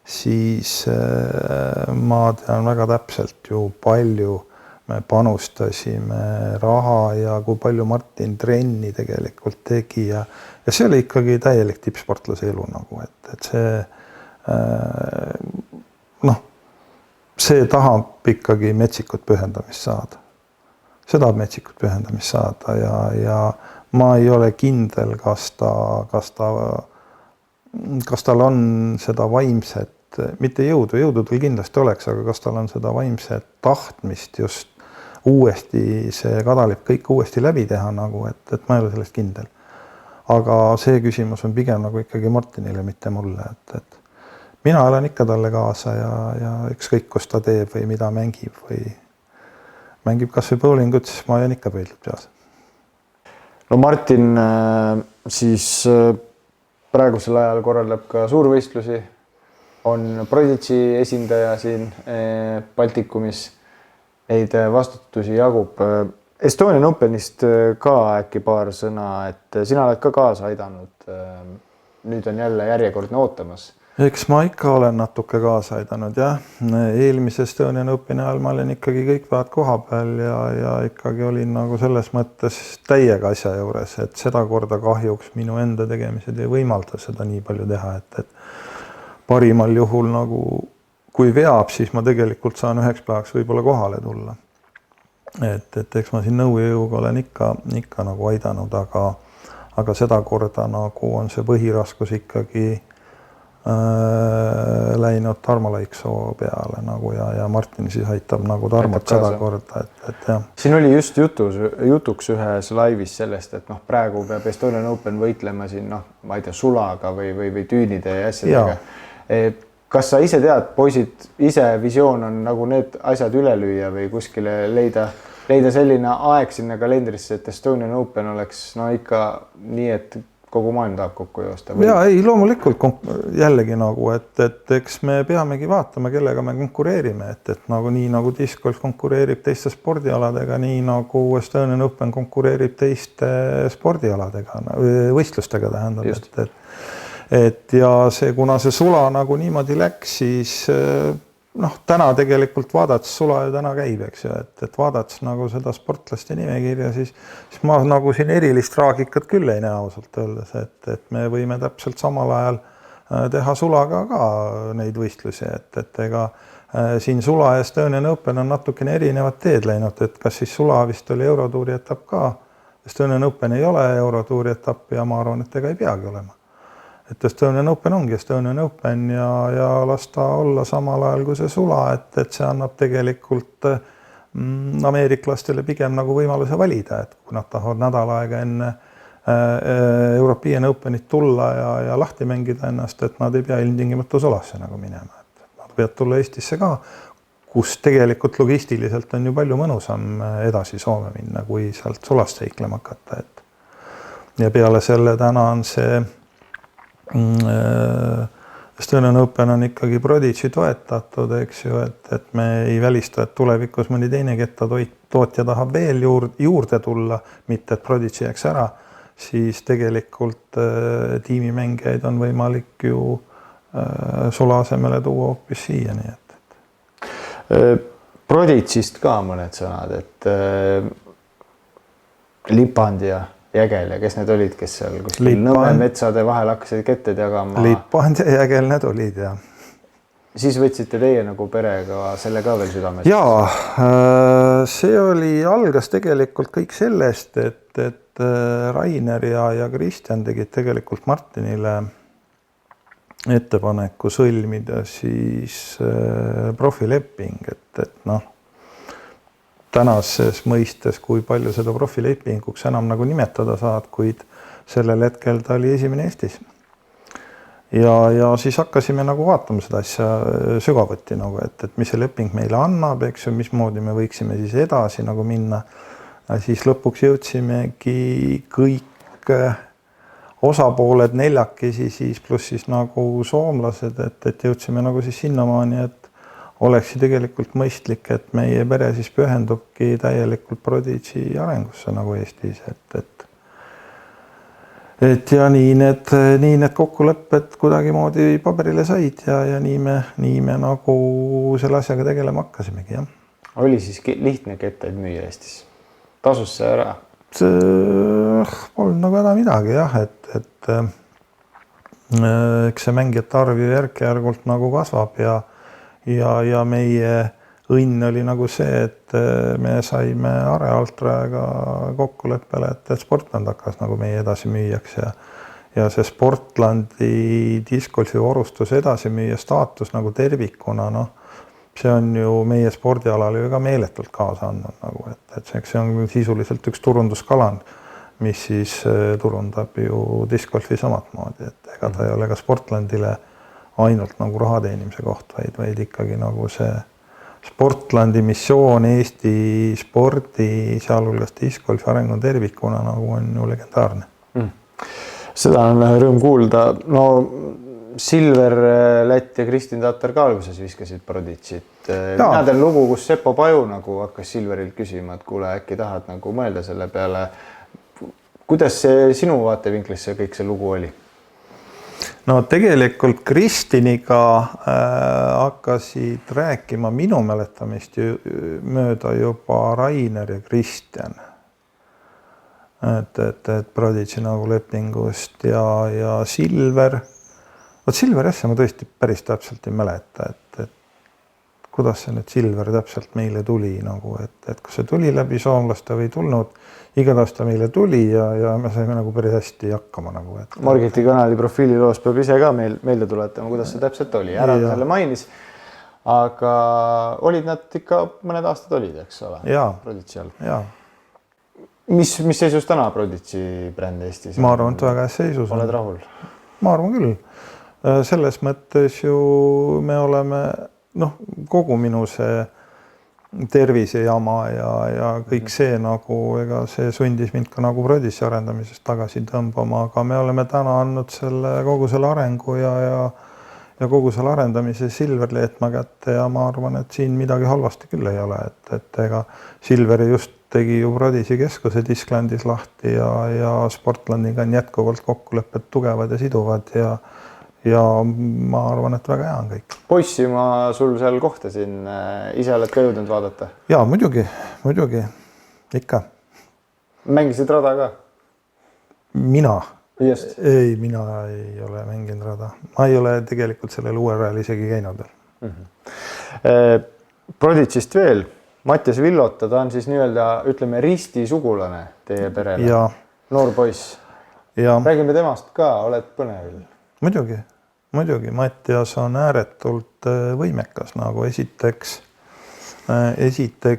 siis ma tean väga täpselt ju palju me panustasime raha ja kui palju Martin trenni tegelikult tegi ja see oli ikkagi täielik tippsportlase elu nagu, et see tahab ikkagi metsikut pühendamist saada. See tahab metsikut pühendamist saada ja ma ei ole kindel, kas tal on seda vaimset, mitte jõudu tal kindlasti oleks, aga kas tal on seda vaimset tahtmist just uuesti see Kadalip kõik uuesti läbi teha nagu, et ma ei ole sellest kindel. Aga see küsimus on pigem nagu ikkagi Martinile, mitte mulle, et mina olen ikka talle kaasa ja ükskõik, kus ta teeb või mida mängib või mängib kas või bowlingut, siis ma olen ikka pöidlud peas. No Martin siis praegusel ajal korraldab ka suurvõistlusi, on Prodigy esindaja siin Baltikumis, neid vastutusi jagub. Estonian Openist ka äkki paar sõna, et sina oled ka kaasa aidanud. Nüüd on jälle järjekordne ootamas. Eks ma ikka olen natuke kaasa aidanud jah. Eelmise Estonian Openi ajal ma olin ikkagi kõik päevad koha peal ja ikkagi olin nagu selles mõttes täiega asja juures, et seda korda kahjuks minu enda tegemised ei võimalda seda nii palju teha, et parimal juhul nagu kui veab, siis ma tegelikult saan 1 päevaks võib-olla kohale tulla. Et eks ma siin nõujõuga olen ikka nagu aidanud, aga seda korda nagu on see põhiraskus ikkagi läinud Tarmo Laiksoo peale nagu ja Martin siis aitab nagu Tarmot seda korda, et jah. Siin oli just jutuks ühes laivis sellest, et praegu peab Estonian Open võitlema siin, ma ei tea, sulaga või tüünide ja asjadega. Kas sa ise tead, poisid, ise visioon on nagu need asjad üle lüüa või kuskile leida selline aeg sinna kalendrisse, et Estonian Open oleks ikka nii, et kogu maailm tahab kokku joosta? Jaa, ei, loomulikult jällegi nagu, et eks me peamegi vaatama, kellega me konkureerime, et nagu nii nagu discgolf konkureerib teiste spordialadega, nii nagu Estonian Open konkureerib teiste spordialadega, võistlustega tähendab, et ja see, kuna see sula nagu niimoodi läks, siis täna tegelikult vaadates sula ju täna käib, eks ju, et vaadates nagu seda sportlaste nimekirja, siis ma nagu siin erilist traagikat küll ei näe ausalt öeldes, et me võime täpselt samal ajal teha sulaga ka neid võistlusi, et ega siin sula ja Estonian Open on natukene erinevad teed läinud, et kas siis sula vist oli Eurotuuri etapp ka, Estonian Open ei ole Eurotuuri etapp ja ma arvan, et ega ei peagi olema. Et Estonian Open ongi Estonian Open ja lasta olla samal ajal kui see sula, et see annab tegelikult ameeriklastele pigem nagu võimaluse valida, et kui nad tahavad nädal aega enne European Openit tulla ja lahti mängida ennast, et nad ei pea ilmtingimata sulasse nagu minema. Et nad peavad tulla Eestisse ka, kus tegelikult logistiliselt on ju palju mõnusam edasi Soome minna, kui sealt sulast seiklema hakata. Ja peale selle täna on see Estonian Open on ikkagi Prodigy toetatud, eks ju, et me ei välista, et tulevikus mõni teine kettatootja tahab veel juurde tulla, mitte et Prodigy jääks ära, siis tegelikult tiimimängijaid on võimalik ju sula asemele tuua hoopis siia, nii et. Prodigyst ka mõned sõnad, et Lipand ja Jägel ja kes need olid, kes seal kuskil Nõmme metsade vahel hakkasid ketted jagama? Lipand ja Jägel need olid, jah. Siis võtsite teie nagu perega selle ka veel südames? Jaa, see algas tegelikult kõik sellest, et Rainer ja Kristjan tegid tegelikult Martinile ettepaneku sõlmida siis profileping, et tänases mõistes, kui palju seda profilepinguks enam nagu nimetada saad, kuid sellel hetkel ta oli esimene Eestis. Ja siis hakkasime nagu vaatama seda asja sügavuti, nagu, et mis see leping meile annab, eks ju, mismoodi me võiksime siis edasi nagu minna. Ja siis lõpuks jõudsimegi kõik osapooled neljakesi siis pluss siis nagu soomlased, et jõudsime nagu siis sinnamaani, et oleks tegelikult mõistlik, et meie pere siis pühendubki täielikult Prodigy arengusse nagu Eestis, et ja nii need kokkulepped kuidagimoodi paberile said ja nii me nagu selle asjaga tegelema hakkasimegi, jah. Oli siis lihtne kettaid müüa Eestis? Tasus see ära? Polnud nagu häda midagi, jah, et eks see mängijate arv ju järk-järgult nagu kasvab ja meie õnn oli nagu see, et me saime Are Altraega kokkuleppele, et Sportland hakkas nagu meie edasi müüjaks ja see Sportlandi discgolfi vorustus edasi müüa staatus nagu tervikuna, see on ju meie spordialale ju ka meeletult kaasa andnud nagu, et see on sisuliselt üks turunduskalan, mis siis turundab ju discgolfi samat moodi, et ega ta ei ole ka Sportlandile ainult nagu raha teenimise koht, vaid ikkagi nagu see Sportlandi missioon Eesti spordi, sealhulgas discgolfi arengu tervikuna nagu on ju legendaarne. Seda on rõõm kuulda. No Silver Lätt ja Kristin Tatar ka alguses viskasid Prodigyt. Mina tean lugu, kus Seppo Paju nagu hakkas Silverilt küsima, et kuule, äkki tahad nagu mõelda selle peale. Kuidas see sinu vaatevinklisse kõik see lugu oli? no tegelikult Kristiniga hakkasid rääkima minu mäletamist mööda juba Rainer ja Kristjan. Et Prodigy nagu lepingust ja Silver. Vot Silver asja ma tõesti päris täpselt ei mäleta, et kuidas see nüüd Silver täpselt meile tuli nagu, et kas see tuli läbi soomlaste või tulnud, igatahes ta meile tuli ja me saime nagu päris hästi hakkama nagu. Margiti kanali profiililoos peab ise ka meelde tuletama, kuidas see täpselt oli. Ära selle mainis, aga olid nad ikka mõned aastad olid, eks ole? Prodigy all. Jaa. Mis seisus täna Prodigy bränd Eestis? Ma arvan, et väga seisus. Oled rahul? Ma arvan küll. Selles mõttes ju me oleme, kogu minu see tervisejama ja kõik see nagu, ega see sundis mind ka nagu Prodigy arendamisest tagasi tõmbama, aga me oleme täna andnud kogu selle arengu ja kogu selle arendamise Silver Leetmaa kätte ja ma arvan, et siin midagi halvasti küll ei ole, et ega Silveri just tegi ju Prodigy keskuse Disclandis lahti ja Sportlandiga on jätkuvalt kokkulepped tugevad ja siduvad ja ma arvan, et väga hea on kõik. Poissi ma sul seal kohtasin, ise oled ka jõudnud vaadata? Jaa, muidugi, ikka. Mängisid rada ka? Mina? Just. Ei, mina ei ole mänginud rada. Ma ei ole tegelikult sellel URL isegi käinud veel. Prodigyst veel, Mattias Villota, ta on siis nii-öelda, ütleme, risti sugulane teie perele. Ja. Noor poiss. Ja. Räägime temast ka, oled põnevil? Muidugi, Mattias on ääretult võimekas nagu esiteks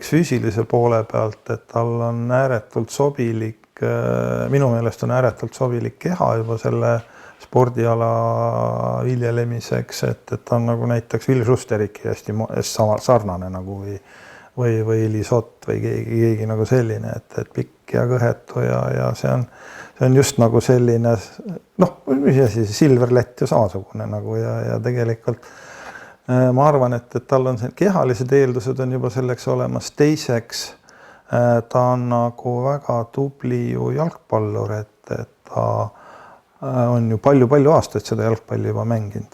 füüsilise poole pealt, et tal on ääretult sobilik, minu meelest on ääretult sobilik keha juba selle spordiala viljelemiseks, et ta on nagu näiteks Will Schusteriki hästi sarnane nagu või Lisott või keegi nagu selline, et pikk ja kõhetu ja see on just nagu selline, mis asi, Silverlett ju samasugune nagu ja tegelikult ma arvan, et tal on kehalised eeldused on juba selleks olemas. Teiseks, ta on nagu väga tubli ju jalgpallur, et ta on ju palju aastaid seda jalgpalli juba mänginud.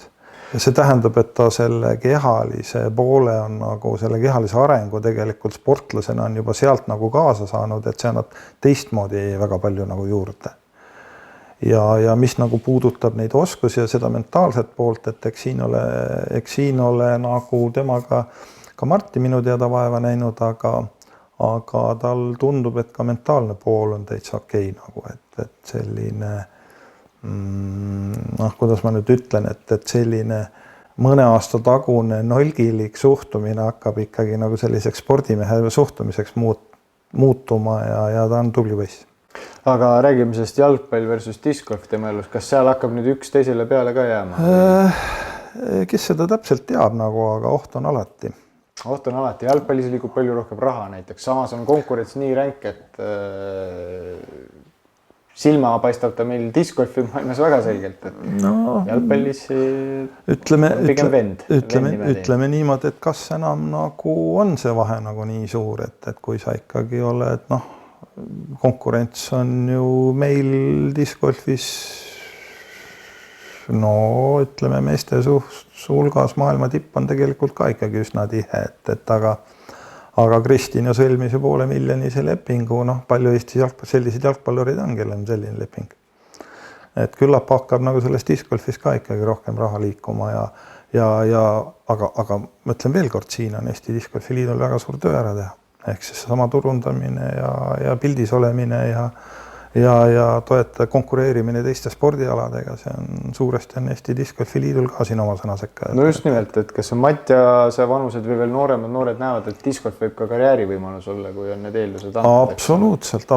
Ja see tähendab, et ta selle kehalise poole on nagu selle kehalise arengu tegelikult sportlasena on juba sealt nagu kaasa saanud, et see annab teistmoodi väga palju nagu juurde. Ja mis nagu puudutab neid oskusi ja seda mentaalset poolt, et eks siin ole nagu temaga ka Martti minu teada vaeva näinud, aga tal tundub, et ka mentaalne pool on täitsa okei nagu, et selline kuidas ma nüüd ütlen, et selline mõne aasta tagune nolgilik suhtumine hakkab ikkagi nagu selliseks spordimehe suhtumiseks muutuma ja ta on tubli poiss. Aga räägime sellest jalgpall versus discgolf tema elus. Kas seal hakkab nüüd üks teisele peale ka jääma? Kes seda täpselt teab nagu, aga oht on alati. Oht on alati. Jalgpallis liigub palju rohkem raha näiteks. Samas on konkurents nii ränk, et silma paistab ta meil discgolfi maailmas väga selgelt, et jalgpallis pigem vend. Ütleme niimoodi, et kas enam nagu on see vahe nagu nii suur, et kui sa ikkagi oled, konkurents on ju meil discgolfis ütleme meeste hulgas maailma tipp on tegelikult ka ikkagi üsna tihe, et aga Kristina sõlmis ju $500,000 lepingu, palju Eestis selliseid jalgpallureid on, kellel on selline leping. Et küllap hakkab nagu selles discgolfis ka ikkagi rohkem raha liikuma aga ma ütlen veel kord, siin on Eesti Discgolfi Liidul väga suur töö ära teha. Ehk siis sama turundamine ja pildis olemine ja toeta konkureerimine teiste spordialadega, see on suuresti on Eesti Discgolfi Liidul ka siin oma sõna sekka. No just nimelt, et kas on Mattiase vanused või veel noored näevad, et discgolf võib ka karjäärivõimalus olla, kui on need eeldused antud.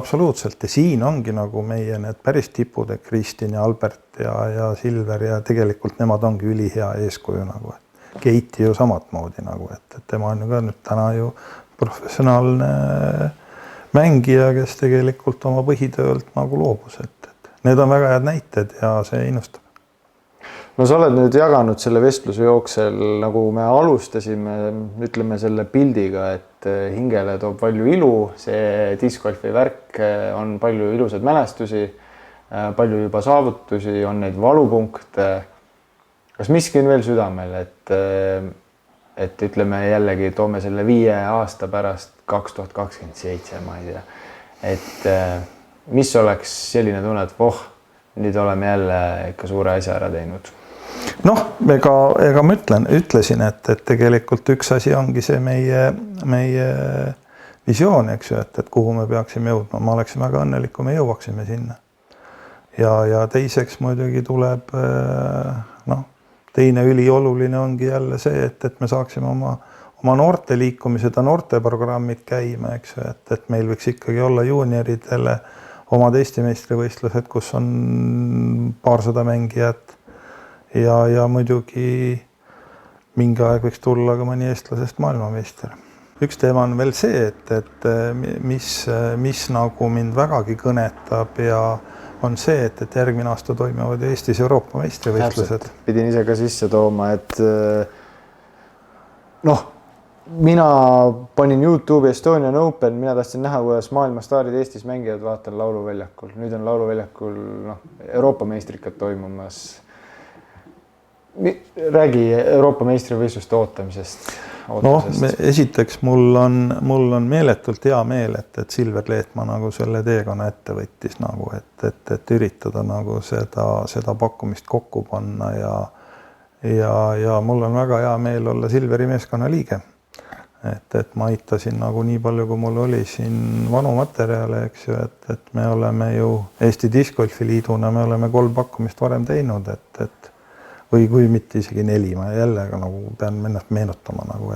Absoluutselt ja siin ongi nagu meie need päris tipud, et Kristin ja Albert ja Silver ja tegelikult nemad ongi ülihea eeskuju nagu, et Keiti ju samat moodi nagu, et tema on ju ka nüüd täna ju professionaalne mängija, kes tegelikult oma põhitöölt nagu loobus, et need on väga head näited ja see innustab. No sa oled nüüd jaganud selle vestluse jooksel, nagu me alustasime, ütleme selle pildiga, et hingele toob palju ilu, see discgolfi värk on palju ilusad mälestusi. palju juba saavutusi, on neid valupunkte. Kas miski on veel südamel, et ütleme jällegi toome selle 5 aasta pärast 2027, ma ei tea, et mis oleks selline tunne, et nüüd oleme jälle ikka suure asja ära teinud? Noh, ega ma ütlesin, et tegelikult üks asi ongi see meie visioon, eks ju, et kuhu me peaksime jõudma. Ma oleksin väga õnnelik, kui me jõuaksime sinna. Ja teiseks muidugi tuleb, teine ülioluline ongi jälle see, et me saaksime oma noorte liikumised ja noorteprogrammid käima, eks ju, et meil võiks ikkagi olla juunioridele omad Eesti meistrivõistlused, kus on paarsada mängijat ja muidugi mingi aeg võiks tulla ka mõni eestlasest maailmameister. Üks teema on veel see, et mis nagu mind vägagi kõnetab ja on see, et järgmine aasta toimuvad Eestis Euroopa meistrivõistlused. Pidin ise ka sisse tooma, et mina panin YouTube Estonian Open, mina tahtsin näha, kuidas maailmastaarid Eestis mängivad, vaatan lauluväljakul. Nüüd on lauluväljakul Euroopa meistrikad toimumas. Räägi Euroopa meistrivõistluste ootamisest. Esiteks mul on meeletult hea meel, et Silver Leetmaa nagu selle teekonna ette võttis, nagu, et üritada nagu seda pakkumist kokku panna ja mul on väga hea meel olla Silveri meeskonna liige. Et ma aitasin nagu nii palju, kui mul oli siin vanu materjale, eks ju, et me oleme ju Eesti Discgolfi liiduna, me oleme 3 pakkumist varem teinud, või kui mitte isegi 4, ma jälle nagu pean ennast meenutama nagu,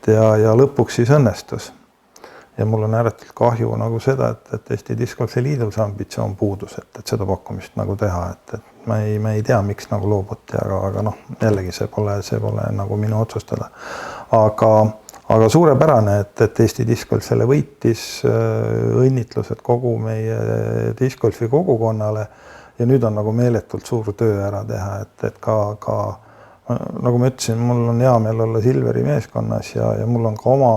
ja lõpuks siis õnnestus. Ja mul on ääretult kahju nagu seda, et Eesti Discgolfi liidul see ambitsioon puudus, et seda pakkumist nagu teha, et ma ei tea, miks nagu loobuti, aga jällegi see pole nagu minu otsustada. Aga suurepärane, et Eesti Discgolf selle võitis, õnnitlused kogu meie Discgolfi kogukonnale. Ja nüüd on nagu meeletult suur töö ära teha, et ka nagu ma ütlesin, mul on hea meel olla Silveri meeskonnas ja mul on ka oma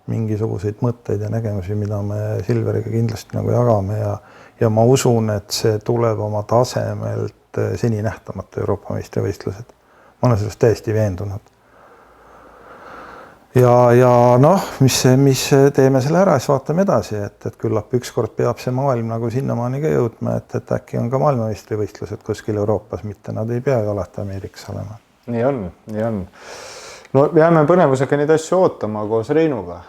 mingisuguseid mõtteid ja nägemusi, mida me Silveriga kindlasti nagu jagame ja ma usun, et see tuleb oma tasemelt seni nähtamata Euroopa meistrivõistlused. Ma olen sellest täiesti veendunud. Ja mis teeme selle ära, siis vaatame edasi, et küllap ükskord peab see maailm nagu sinnamaani ka jõudma, et äkki on ka maailmameistrivõistlused kuskil Euroopas, mitte nad ei pea ju alati Ameerikas olema. Nii on. No jääme põnevusega neid asju ootama koos Reinuga.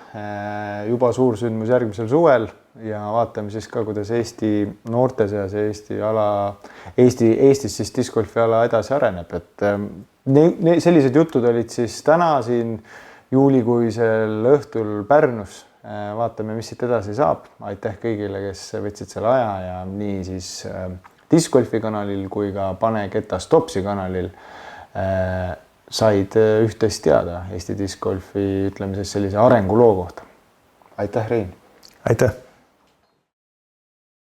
Juba suur sündmus järgmisel suvel ja vaatame siis ka, kuidas Eesti noorte seas ja Eestis siis discgolfi ala edasi areneb. Et sellised jutud olid siis täna siin juulikuisel õhtul Pärnus. Vaatame, mis siit edasi saab. Aitäh kõigile, kes võtsid selle aja ja nii siis discgolfi kanalil kui ka Pane Keta Stopsi kanalil said üht-teist teada Eesti discgolfi, ütleme siis sellise arenguloo kohta. Aitäh, Rein! Aitäh!